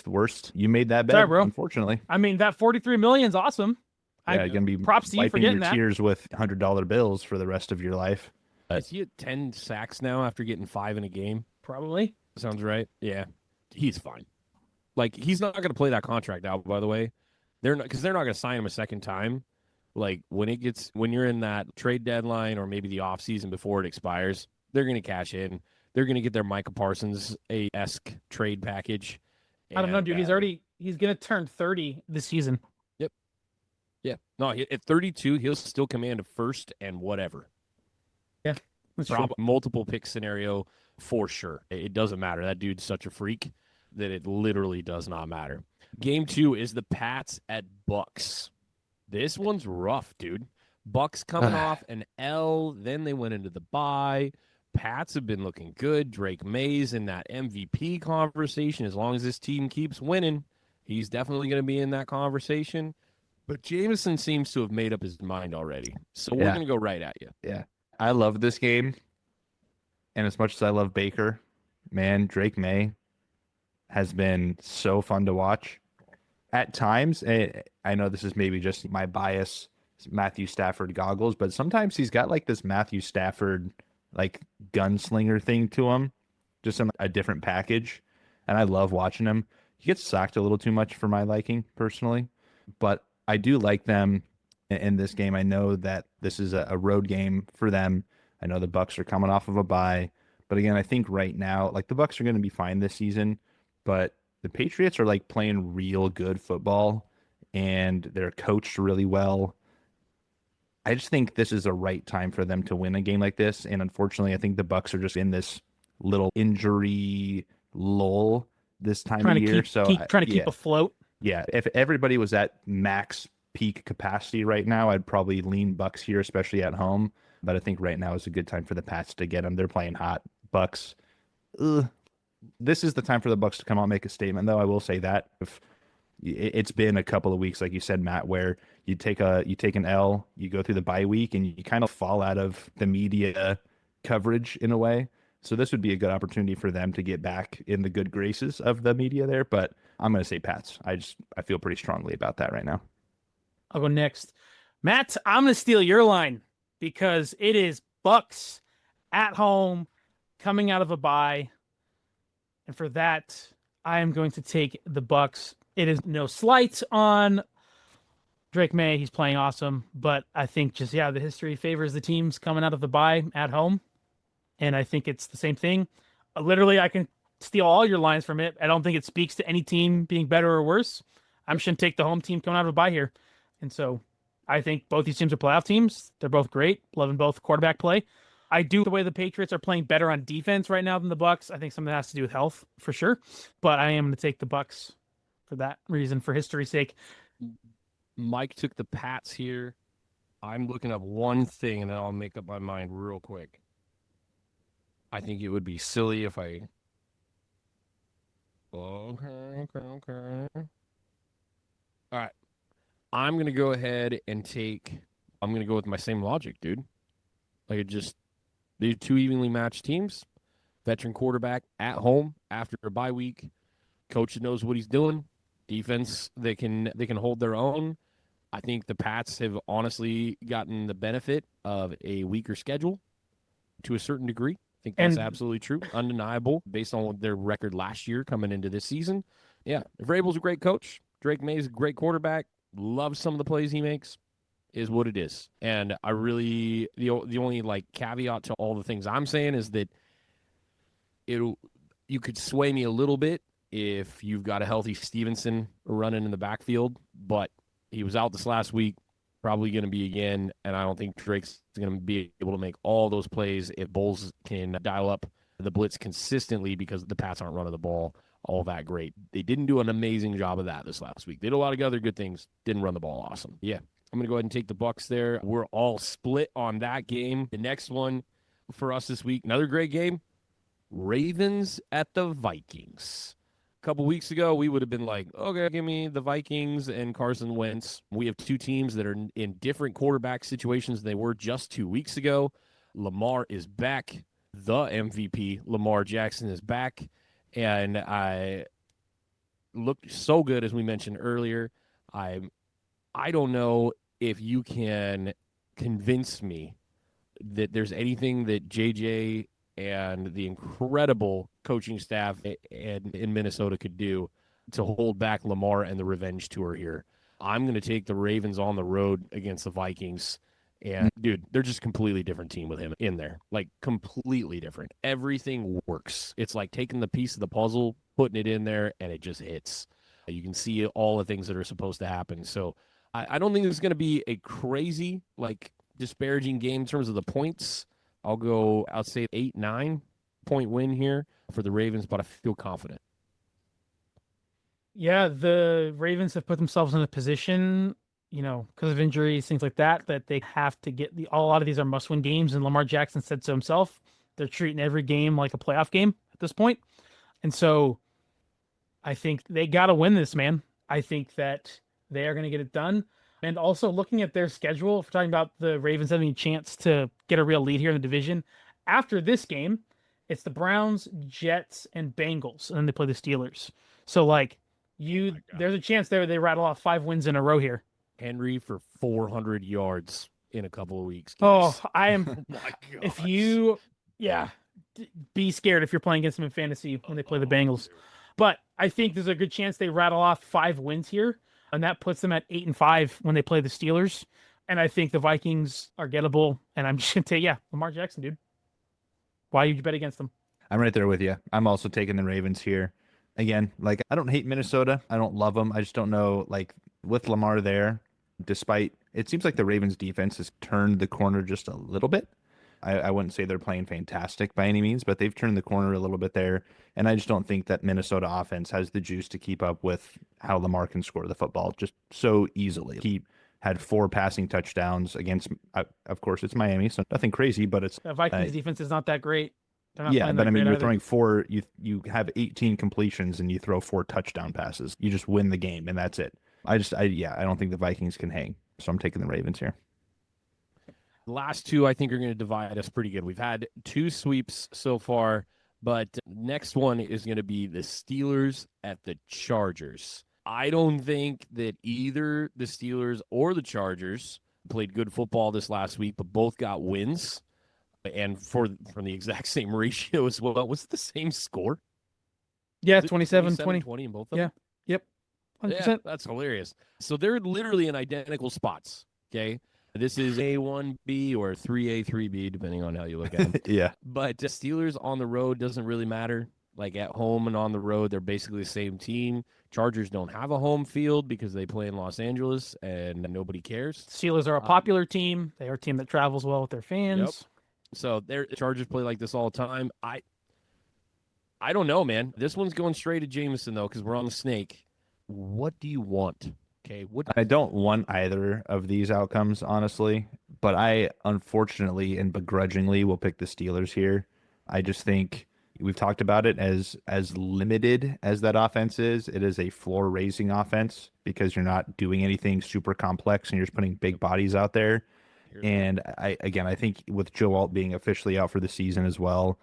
worst. You made that Sorry, bed, bro. unfortunately. I mean, that 43 million is awesome. Yeah, you're gonna be Props to you for wiping your getting that. tears with $100 bills for the rest of your life. Is he at 10 sacks now after getting 5 in a game? Probably. Sounds right. Yeah, he's fine. Like, he's not going to play that contract out, by the way. They're not, because they're not going to sign him a second time. Like, when you're in that trade deadline or maybe the offseason before it expires, they're going to cash in. They're going to get their Micah Parsons-esque trade package. I don't know, And, dude. He's going to turn 30 this season. Yep. Yeah. No, at 32, he'll still command a first and whatever. Yeah. That's true. Multiple pick scenario for sure. It doesn't matter. That dude's such a freak that it literally does not matter. Game 2 is the Pats at Bucks. This one's rough, dude. Bucks coming off an L, then they went into the bye. Pats have been looking good. Drake May's in that MVP conversation. As long as this team keeps winning, he's definitely going to be in that conversation. But Jamison seems to have made up his mind already. So we're going to go right at you. Yeah. I love this game. And as much as I love Baker, man, Drake May has been so fun to watch. At times, I know this is maybe just my bias, Matthew Stafford goggles, but sometimes he's got like this Matthew Stafford like gunslinger thing to him, just in a different package. And I love watching him. He gets sacked a little too much for my liking personally, but I do like them in this game. I know that this is a road game for them. I know the Bucks are coming off of a bye, but again, I think right now, like the Bucks are going to be fine this season, but the Patriots are like playing real good football and they're coached really well. I just think this is a right time for them to win a game like this. And unfortunately, I think the Bucks are just in this little injury lull this time of year. Trying to keep afloat. Yeah, if everybody was at max peak capacity right now, I'd probably lean Bucks here, especially at home. But I think right now is a good time for the Pats to get them. They're playing hot. Bucks. This is the time for the Bucks to come out and make a statement, though. I will say that if it's been a couple of weeks, like you said, Matt, where you take an L, you go through the bye week, and you kind of fall out of the media coverage in a way. So this would be a good opportunity for them to get back in the good graces of the media there. But I'm going to say Pats. I feel pretty strongly about that right now. I'll go next. Matt, I'm going to steal your line because it is Bucks at home coming out of a bye. And for that, I am going to take the Bucks. It is no slight on Drake May. He's playing awesome. But I think the history favors the teams coming out of the bye at home. And I think it's the same thing. Literally, I can steal all your lines from it. I don't think it speaks to any team being better or worse. I'm just going to take the home team coming out of a bye here. And so I think both these teams are playoff teams. They're both great. Loving both quarterback play. I do the way the Patriots are playing better on defense right now than the Bucks. I think some of that has to do with health for sure. But I am going to take the Bucks for that reason, for history's sake. Mike took the Pats here. I'm looking up one thing, and then I'll make up my mind real quick. I think it would be silly if I... Okay. All right. I'm going to go ahead and I'm going to go with my same logic, dude. Like, these two evenly matched teams. Veteran quarterback at home after a bye week. Coach knows what he's doing. Defense, they can hold their own. I think the Pats have honestly gotten the benefit of a weaker schedule to a certain degree. I think that's absolutely true, undeniable, based on their record last year coming into this season. Yeah, Vrabel's a great coach. Drake May's a great quarterback. Loves some of the plays he makes. Is what it is. And I really, the only like caveat to all the things I'm saying is that you could sway me a little bit if you've got a healthy Stevenson running in the backfield, but he was out this last week, probably going to be again, and I don't think Drake's going to be able to make all those plays if Bulls can dial up the blitz consistently because the Pats aren't running the ball all that great. They didn't do an amazing job of that this last week. They did a lot of other good things. Didn't run the ball awesome. Yeah, I'm going to go ahead and take the Bucs there. We're all split on that game. The next one for us this week, another great game, Ravens at the Vikings. A couple weeks ago, we would have been like, okay, give me the Vikings and Carson Wentz. We have two teams that are in different quarterback situations than they were just 2 weeks ago. Lamar is back. The MVP, Lamar Jackson, is back. And I looked so good, as we mentioned earlier. I don't know if you can convince me that there's anything that JJ and the incredible coaching staff in Minnesota could do to hold back Lamar and the revenge tour here. I'm going to take the Ravens on the road against the Vikings. And, dude, they're just a completely different team with him in there. Like, completely different. Everything works. It's like taking the piece of the puzzle, putting it in there, and it just hits. You can see all the things that are supposed to happen. So I don't think this is going to be a crazy, like, disparaging game in terms of the points. I'll say 8-9 point win here for the Ravens, but I feel confident. Yeah, the Ravens have put themselves in a position, because of injuries, things like that they have to get a lot of these are must-win games. And Lamar Jackson said so himself. They're treating every game like a playoff game at this point. And so I think they got to win this, man. I think that they are going to get it done. And also looking at their schedule, if we're talking about the Ravens having a chance to get a real lead here in the division, after this game, it's the Browns, Jets, and Bengals, and then they play the Steelers. So, there's a chance there they rattle off 5 wins in a row here. Henry for 400 yards in a couple of weeks. Guys. Oh, I am. Oh my God. If you, be scared if you're playing against them in fantasy when they play the Bengals. But I think there's a good chance they rattle off 5 wins here, and that puts them at 8-5 when they play the Steelers. And I think the Vikings are gettable. And I'm just gonna tell you, Lamar Jackson, dude. Why would you bet against them? I'm right there with you. I'm also taking the Ravens here. Again, I don't hate Minnesota. I don't love them. I just don't know, with Lamar there, despite it seems like the Ravens defense has turned the corner just a little bit. I wouldn't say they're playing fantastic by any means, but they've turned the corner a little bit there. And I just don't think that Minnesota offense has the juice to keep up with how Lamar can score the football just so easily. He had 4 passing touchdowns against, of course, it's Miami, so nothing crazy, but it's the Vikings defense is not that great. Yeah, but I mean, you're throwing 4, you have 18 completions and you throw 4 touchdown passes. You just win the game and that's it. I don't think the Vikings can hang. So I'm taking the Ravens here. The last 2, I think, are going to divide us pretty good. We've had 2 sweeps so far, but next one is going to be the Steelers at the Chargers. I don't think that either the Steelers or the Chargers played good football this last week, but both got wins. And from the exact same ratio as well. Was it the same score? Yeah, 27-20 in both of them? Yeah. Yep. 100%. Yeah, that's hilarious. So they're literally in identical spots, okay? This is A1B or 3A, 3B, depending on how you look at them. Yeah. But Steelers on the road doesn't really matter. Like at home and on the road, they're basically the same team. Chargers don't have a home field because they play in Los Angeles and nobody cares. Steelers are a popular team. They are a team that travels well with their fans. Yep. So the Chargers play like this all the time. I don't know, man. This one's going straight to Jamison, though, because we're on the snake. What do you want? Okay. I don't want either of these outcomes, honestly, but I unfortunately and begrudgingly will pick the Steelers here. I just think we've talked about it as limited as that offense is. It is a floor-raising offense because you're not doing anything super complex and you're just putting big bodies out there. And I think with Joe Alt being officially out for the season as well,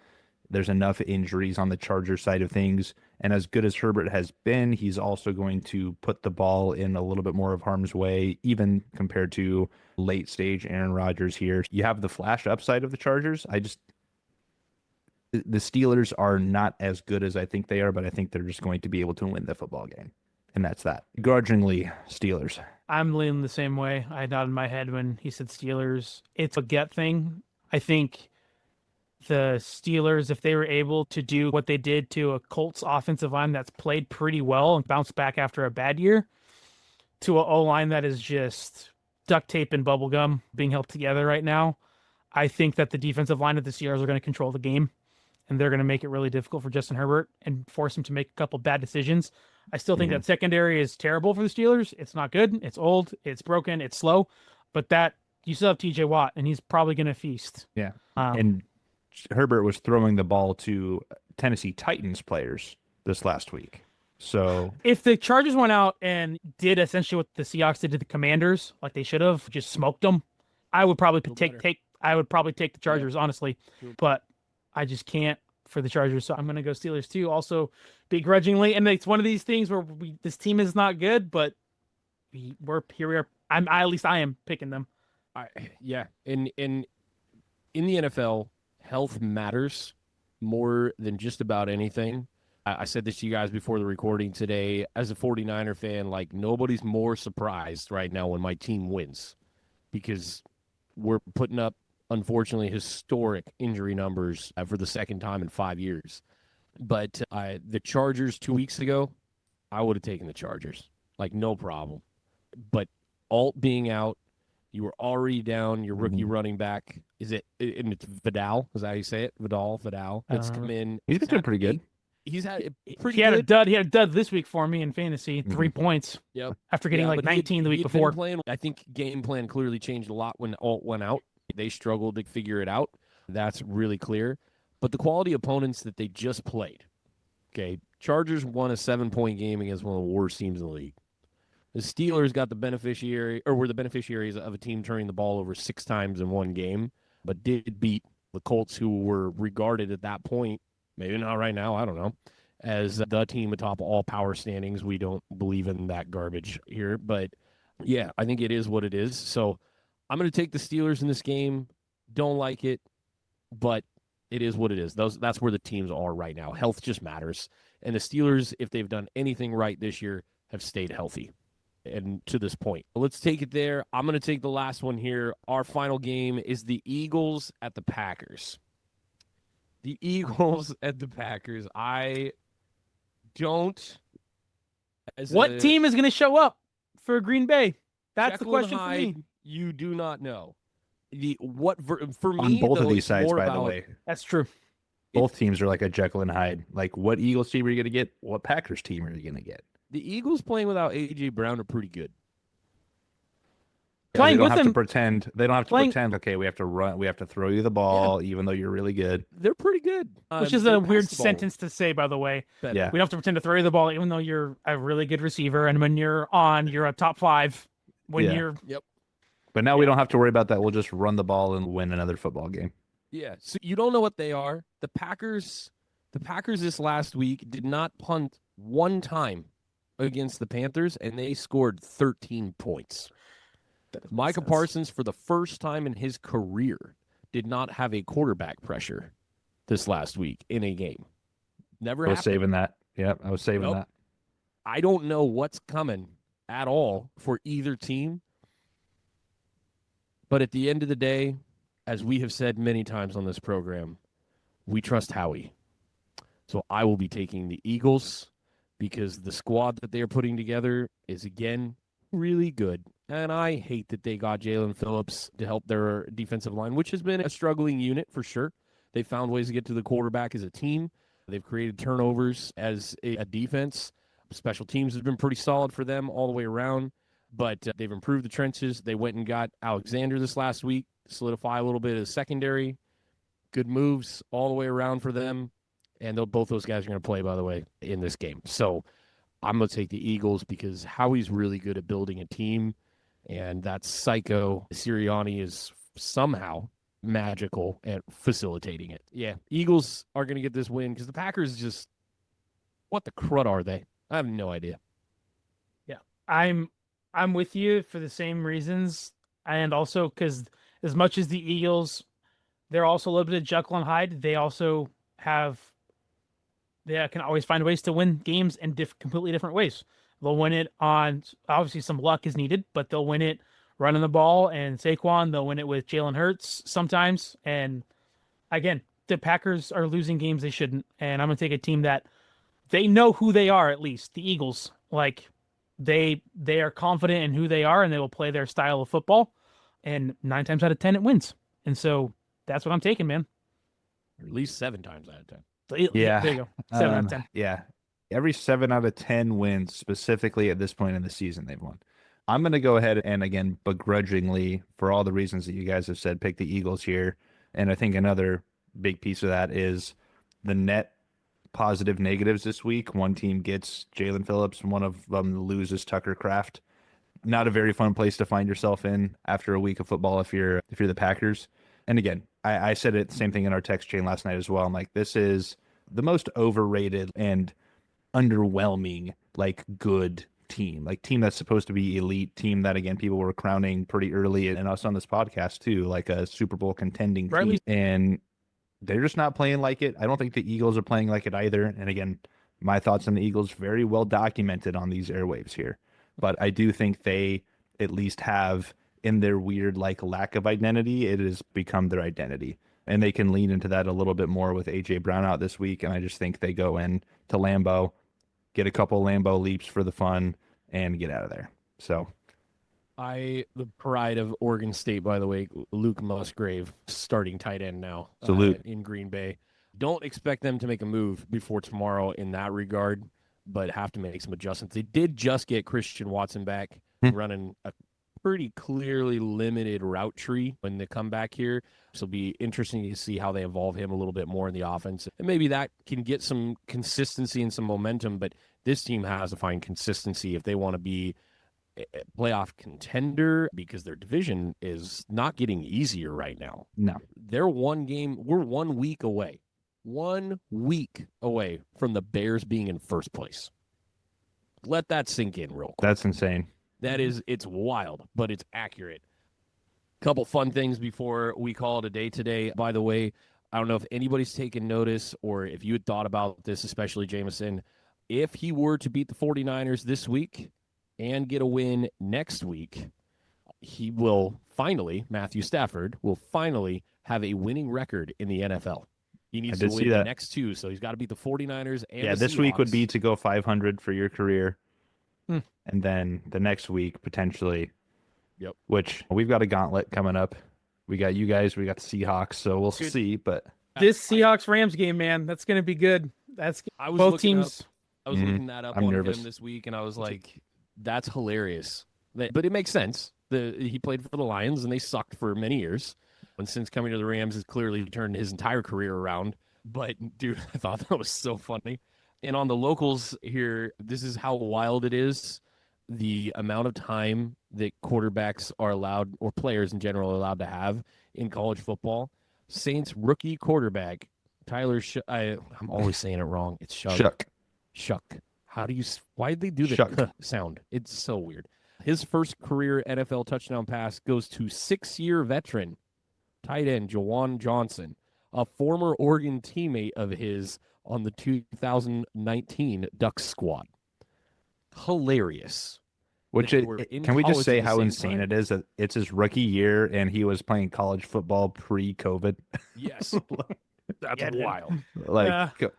there's enough injuries on the Chargers side of things. And as good as Herbert has been, he's also going to put the ball in a little bit more of harm's way, even compared to late stage Aaron Rodgers here. You have the flash upside of the Chargers. The Steelers are not as good as I think they are, but I think they're just going to be able to win the football game. And that's that. Grudgingly, Steelers. I'm leaning the same way. I nodded my head when he said Steelers. It's a gut thing. I think the Steelers, if they were able to do what they did to a Colts offensive line that's played pretty well and bounced back after a bad year, to an O-line that is just duct tape and bubble gum being held together right now, I think that the defensive line of the Steelers are going to control the game. and they're going to make it really difficult for Justin Herbert and force him to make a couple bad decisions. I still think that secondary is terrible for the Steelers. It's not good. It's old. It's broken. It's slow. But that you still have TJ Watt, and he's probably going to feast. Yeah. And Herbert was throwing the ball to Tennessee Titans players this last week. So if the Chargers went out and did essentially what the Seahawks did to the Commanders, like they should have, just smoked them, I would probably take the Chargers, honestly. But I just can't for the Chargers, so I'm going to go Steelers too. Also, begrudgingly, and it's one of these things where this team is not good, but we're here. We are. At least I am picking them. In the NFL, health matters more than just about anything. I said this to you guys before the recording today. As a 49er fan, like, nobody's more surprised right now when my team wins, because we're putting up, unfortunately, historic injury numbers for the second time in 5 years. But the Chargers 2 weeks ago, I would have taken the Chargers, like, no problem. But Alt being out, you were already down your rookie running back. And it's Vidal? Is that how you say it? Vidal. That's come in. He's been doing pretty good. He's had He had a dud this week for me in fantasy, 3 points. Yep. After getting 19 the week before. I think game plan clearly changed a lot when Alt went out. They struggled to figure it out. That's really clear. But the quality opponents that they just played. Okay, Chargers won a 7-point game against one of the worst teams in the league. The Steelers were the beneficiaries of a team turning the ball over 6 times in one game, but did beat the Colts, who were regarded at that point, maybe not right now, I don't know, as the team atop all power standings. We don't believe in that garbage here, but yeah, I think it is what it is. So I'm going to take the Steelers in this game. Don't like it, but it is what it is. That's where the teams are right now. Health just matters. And the Steelers, if they've done anything right this year, have stayed healthy. And to this point, let's take it there. I'm going to take the last one here. Our final game is the Eagles at the Packers. The Eagles at the Packers. I don't. What team is going to show up for Green Bay? That's the Jekyll question and for me. Hyde, you do not know. For me, On both of though, these it's sides, more by about, the way. That's true. Both teams are like a Jekyll and Hyde. Like, what Eagles team are you going to get? What Packers team are you going to get? The Eagles playing without A.J. Brown are pretty good. Yeah, they don't have to pretend. They don't have to pretend. Okay, we have to run. We have to throw you the ball, even though you're really good. They're pretty good. Which is a weird sentence to say, by the way. Yeah. We don't have to pretend to throw you the ball, even though you're a really good receiver, and when you're a top 5. Yep. But now we don't have to worry about that. We'll just run the ball and win another football game. Yeah. So you don't know what they are. The Packers this last week did not punt one time against the Panthers, and they scored 13 points. Micah Parsons, for the first time in his career, did not have a quarterback pressure this last week in a game. Never happened. I was saving that. Yep, I was saving that. I don't know what's coming at all for either team. But at the end of the day, as we have said many times on this program, we trust Howie. So I will be taking the Eagles because the squad that they are putting together is, again, really good. And I hate that they got Jalen Phillips to help their defensive line, which has been a struggling unit for sure. They found ways to get to the quarterback as a team. They've created turnovers as a defense. Special teams has been pretty solid for them all the way around, but they've improved the trenches. They went and got Alexander this last week, solidify a little bit of the secondary. Good moves all the way around for them. And both those guys are going to play, by the way, in this game. So I'm going to take the Eagles because Howie's really good at building a team, and that psycho Sirianni is somehow magical at facilitating it. Yeah, Eagles are going to get this win because the Packers just, what the crud are they? I have no idea. Yeah, I'm with you for the same reasons, and also because as much as the Eagles, they're also a little bit of Jekyll and Hyde. They also they can always find ways to win games in completely different ways. They'll win it on, obviously some luck is needed, but they'll win it running the ball and Saquon. They'll win it with Jalen Hurts sometimes. And again, the Packers are losing games they shouldn't. And I'm going to take a team that they know who they are, at least the Eagles. Like they are confident in who they are and they will play their style of football. And 9 times out of 10, it wins. And so that's what I'm taking, man. Or at least 7 times out of 10. Yeah. There you go. 7 out of 10. Yeah. Every 7 out of 10 wins, specifically at this point in the season, they've won. I'm going to go ahead and, again, begrudgingly, for all the reasons that you guys have said, pick the Eagles here. And I think another big piece of that is the net positive negatives this week. One team gets Jalen Phillips, one of them loses Tucker Kraft. Not a very fun place to find yourself in after a week of football if you're the Packers. And again, I said it, same thing in our text chain last night as well. I'm like, this is the most overrated and underwhelming, like, good team, like team that's supposed to be elite, team that, again, people were crowning pretty early, and us on this podcast too, like a Super Bowl contending team. And they're just not playing like it. I don't think the Eagles are playing like it either. And again, my thoughts on the Eagles very well documented on these airwaves here. But I do think they at least have, in their weird, like, lack of identity, it has become their identity. And they can lean into that a little bit more with A.J. Brown out this week. And I just think they go in to Lambeau, get a couple Lambeau leaps for the fun, and get out of there. So the pride of Oregon State, by the way, Luke Musgrave, starting tight end now. Salute. In Green Bay. Don't expect them to make a move before tomorrow in that regard, but have to make some adjustments. They did just get Christian Watson back, running a pretty clearly limited route tree when they come back here. So it'll be interesting to see how they evolve him a little bit more in the offense. And maybe that can get some consistency and some momentum, but this team has to find consistency if they want to be a playoff contender, because their division is not getting easier right now. No. We're 1 week away. 1 week away from the Bears being in first place. Let that sink in real quick. That's insane. It's wild, but it's accurate. Couple fun things before we call it a day today. By the way, I don't know if anybody's taken notice or if you had thought about this, especially Jamison. If he were to beat the 49ers this week and get a win next week, Matthew Stafford will finally have a winning record in the NFL. He needs to win the next 2, so he's got to beat the 49ers and the this Seahawks. Week would be to go 500 for your career. And then the next week, potentially, which we've got a gauntlet coming up. We got you guys, we got the Seahawks, so we'll see. But this Seahawks-Rams game, man, that's going to be good. Both teams. I was looking that up on him this week, and I was like, that's hilarious. But it makes sense. He played for the Lions, and they sucked for many years. And since coming to the Rams, has clearly turned his entire career around. But, dude, I thought that was so funny. And on the locals here, this is how wild it is. The amount of time that quarterbacks are allowed, or players in general are allowed to have in college football. Saints rookie quarterback, Tyler I'm always saying it wrong. It's Shuck. Why did they do the sound? It's so weird. His first career NFL touchdown pass goes to 6-year veteran, tight end Jawan Johnson, a former Oregon teammate of his on the 2019 Ducks squad. Hilarious. Can we just say how insane it is that it's his rookie year and he was playing college football pre-COVID? Yes. That's wild.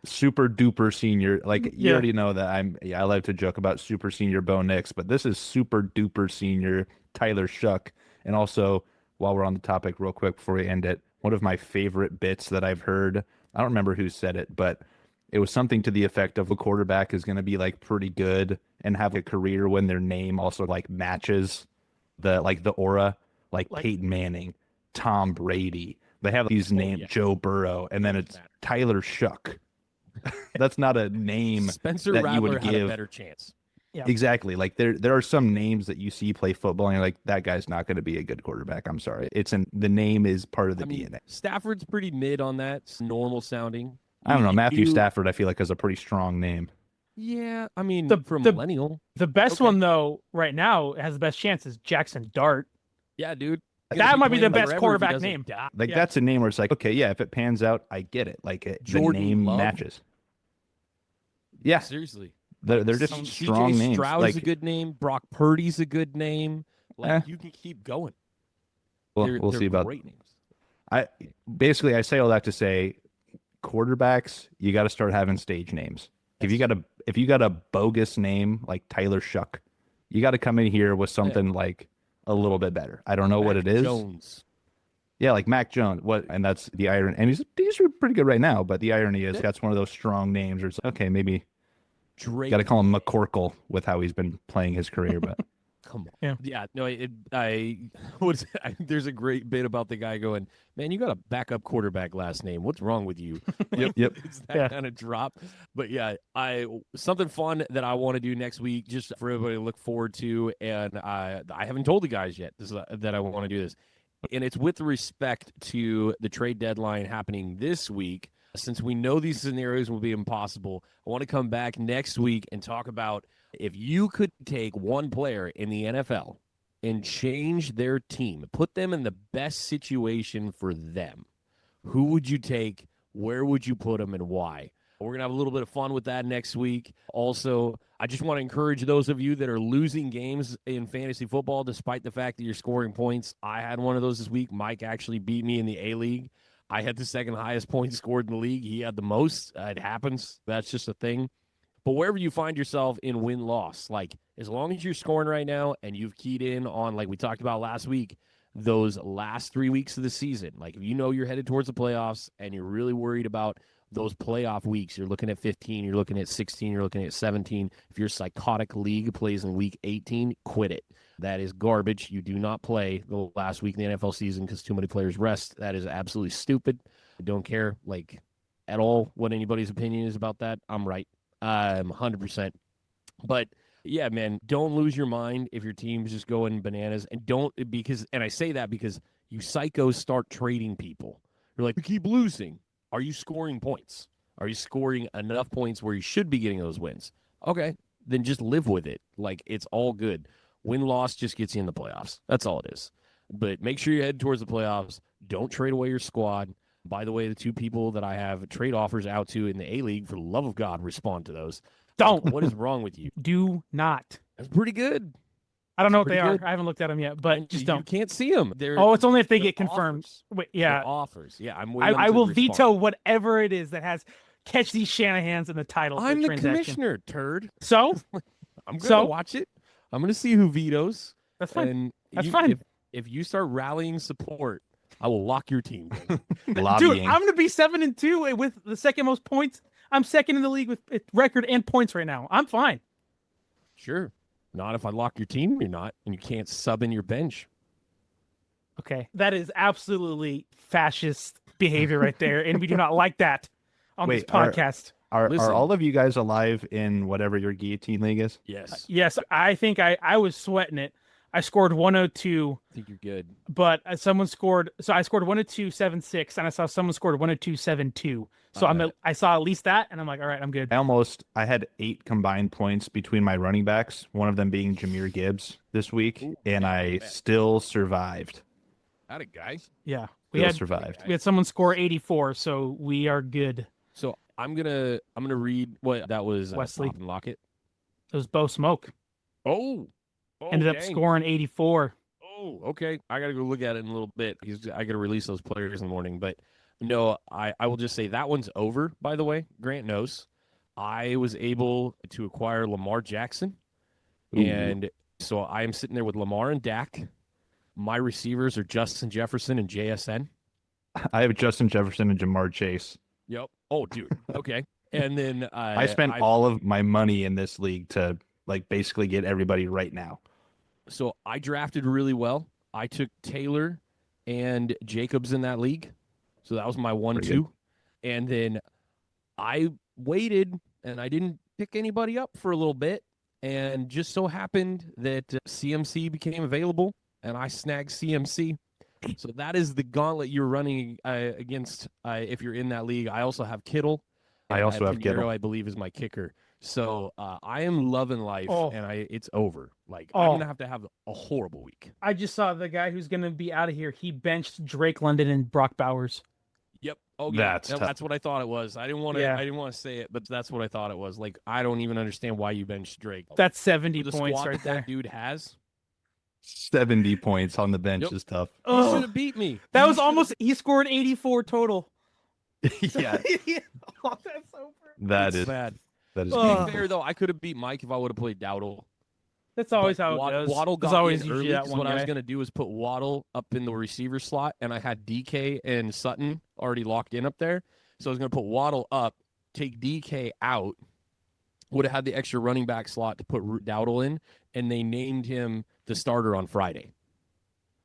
Super duper senior. You already know that I like to joke about super senior Bo Nix, but this is super duper senior Tyler Shuck. And also, while we're on the topic real quick before we end it, one of my favorite bits that I've heard, I don't remember who said it, but it was something to the effect of a quarterback is going to be pretty good and have a career when their name also matches the aura, Peyton Manning, Tom Brady. They have these names, Joe Burrow, and then it's Tyler Shuck. That's not a name Spencer that Rattler you would give. Had a better chance. Yeah. Exactly. There are some names that you see play football and you're like, that guy's not going to be a good quarterback. I'm sorry. The name is part of the DNA. Stafford's pretty mid on that. It's normal sounding. I don't know. Matthew Stafford, I feel like, has a pretty strong name. Yeah, I mean, for a millennial. The best one, though, right now, has the best chance is Jackson Dart. Yeah, dude. That might be the best quarterback name. That's a name where it's okay, yeah, if it pans out, I get it. The name matches. Yeah. Seriously. They're just strong names. Stroud's a good name. Brock Purdy's a good name. You can keep going. We'll see about great names. I say all that to say, quarterbacks, you got to start having stage names. If you got a bogus name like Tyler Shuck, you got to come in here with something a little bit better. I don't know what it is. Jones. Yeah, like Mac Jones. What? And that's the irony. And he's pretty good right now. But the irony is that's one of those strong names. Where it's like, okay, maybe Drake. got to call him McCorkle with how he's been playing his career. But Come on. Yeah. No, there's a great bit about the guy going, man, you got a backup quarterback last name. What's wrong with you? Yep. It's that kind of drop. But yeah, something fun that I want to do next week, just for everybody to look forward to. And I haven't told the guys yet that I want to do this. And it's with respect to the trade deadline happening this week. Since we know these scenarios will be impossible, I want to come back next week and talk about if you could take one player in the NFL and change their team, put them in the best situation for them, who would you take? Where would you put them, and why? We're going to have a little bit of fun with that next week. Also, I just want to encourage those of you that are losing games in fantasy football despite the fact that you're scoring points. I had one of those this week. Mike actually beat me in the A-League. I had the second highest points scored in the league. He had the most. It happens. That's just a thing. But wherever you find yourself in win-loss, like as long as you're scoring right now and you've keyed in on, like we talked about last week, those last 3 weeks of the season, like if you know you're headed towards the playoffs and you're really worried about those playoff weeks, you're looking at 15, you're looking at 16, you're looking at 17. If your psychotic league plays in week 18, quit it. That is garbage. You do not play the last week in the NFL season because too many players rest. That is absolutely stupid. I don't care, like, at all what anybody's opinion is about that. I'm right. 100%. But yeah, man, don't lose your mind if your team's just going bananas, and I say that because you psychos start trading people. You're like, we keep losing. Are you scoring points? Are you scoring enough points where you should be getting those wins? Okay, then just live with it. Like, it's all good. Win-loss just gets you in the playoffs. That's all it is. But make sure you head towards the playoffs. Don't trade away your squad. By the way, the two people that I have trade offers out to in the A-League, for the love of God, respond to those. Don't. What is wrong with you? Do not. That's pretty good. I don't know what they Pretty good. are. I haven't looked at them yet, but just don't. You can't see them. It's only if they get confirmed. Offers. Wait, yeah. They're offers. Yeah, I'm waiting. I will veto whatever it is that has catch these Shanahans in the title. I'm the transaction. commissioner, turd. So I'm going to watch it. I'm going to see who vetoes. That's fine. And That's fine. If you start rallying support, I will lock your team. Dude, I'm going to be 7-2 with the second most points. I'm second in the league with record and points right now. I'm fine. Sure. Not if I lock your team, you're not, and you can't sub in your bench. Okay. That is absolutely fascist behavior right there, and we do not like that on this podcast. Are all of you guys alive in whatever your guillotine league is? Yes. Yes, I think I was sweating it. I scored 102. I think you're good. But someone scored, so I scored 102.76, and I saw someone scored 102.72. So I saw at least that, and I'm like, all right, I'm good. I had 8 combined points between my running backs, one of them being Jahmyr Gibbs this week, and I still survived. How'd it, guys? Yeah, We had someone score 84, so we are good. So I'm gonna read what that was. Wesley Lockett. It was Bo Smoke. Oh, ended up scoring 84. Oh, okay. I gotta go look at it in a little bit. I gotta release those players in the morning. But no, I will just say that one's over. By the way, Grant knows. I was able to acquire Lamar Jackson, and so I am sitting there with Lamar and Dak. My receivers are Justin Jefferson and JSN. I have Justin Jefferson and Jamar Chase. Yep. Oh, dude. Okay. And then I spent all of my money in this league to basically get everybody right now. So I drafted really well. I took Taylor and Jacobs in that league. So that was my 1-2. And then I waited and I didn't pick anybody up for a little bit. And just so happened that CMC became available and I snagged CMC. So that is the gauntlet you're running against if you're in that league. I also have Kittle. I also have Kittle. I believe is my kicker. So I am loving life, and it's over. Like I'm gonna have a horrible week. I just saw the guy who's gonna be out of here. He benched Drake London and Brock Bowers. Yep. Oh, yeah. That's what I thought it was. I didn't want to. I didn't want to say it, but that's what I thought it was. Like I don't even understand why you benched Drake. That's 70 the points squad right there. That dude has 70 points on the bench is tough. He should have beat me. That was almost. He scored 84 total. Yeah. That's so That is bad. That is To be fair, though, I could have beat Mike if I would have played Dowdle. That's always But how it goes. Waddle There's got always in usually early that 'cause one what I was guy. going to do is put Waddle up in the receiver slot, and I had DK and Sutton already locked in up there. So I was going to put Waddle up, take DK out, would have had the extra running back slot to put Dowdle in, and they named him the starter on Friday.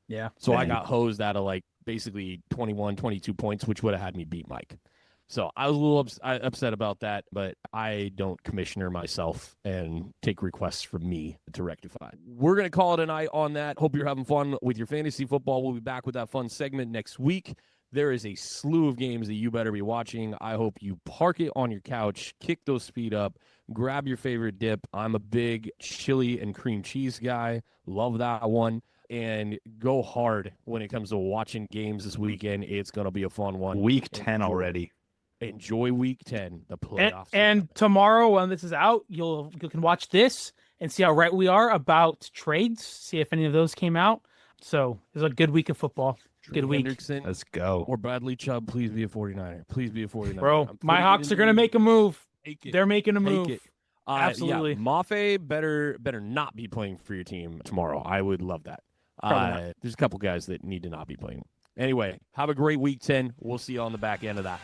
Yeah. So I got hosed out of like basically 21, 22 points, which would have had me beat Mike. So I was a little upset about that, but I don't commissioner myself and take requests from me to rectify. We're going to call it a night on that. Hope you're having fun with your fantasy football. We'll be back with that fun segment next week. There is a slew of games that you better be watching. I hope you park it on your couch, kick those feet up, grab your favorite dip. I'm a big chili and cream cheese guy. Love that one. And go hard when it comes to watching games this weekend. It's going to be a fun one. Week 10 already. Enjoy week 10, the playoffs. And tomorrow when this is out, you can watch this and see how right we are about trades, see if any of those came out. So it's a good week of football. Good week. Hendrickson Let's go. or Bradley Chubb, please be a 49er. Please be a 49er. Bro, my Hawks are going to make a move. They're making a move. Absolutely. Yeah, Mafe better not be playing for your team tomorrow. I would love that. There's a couple guys that need to not be playing. Anyway, have a great week 10. We'll see you on the back end of that.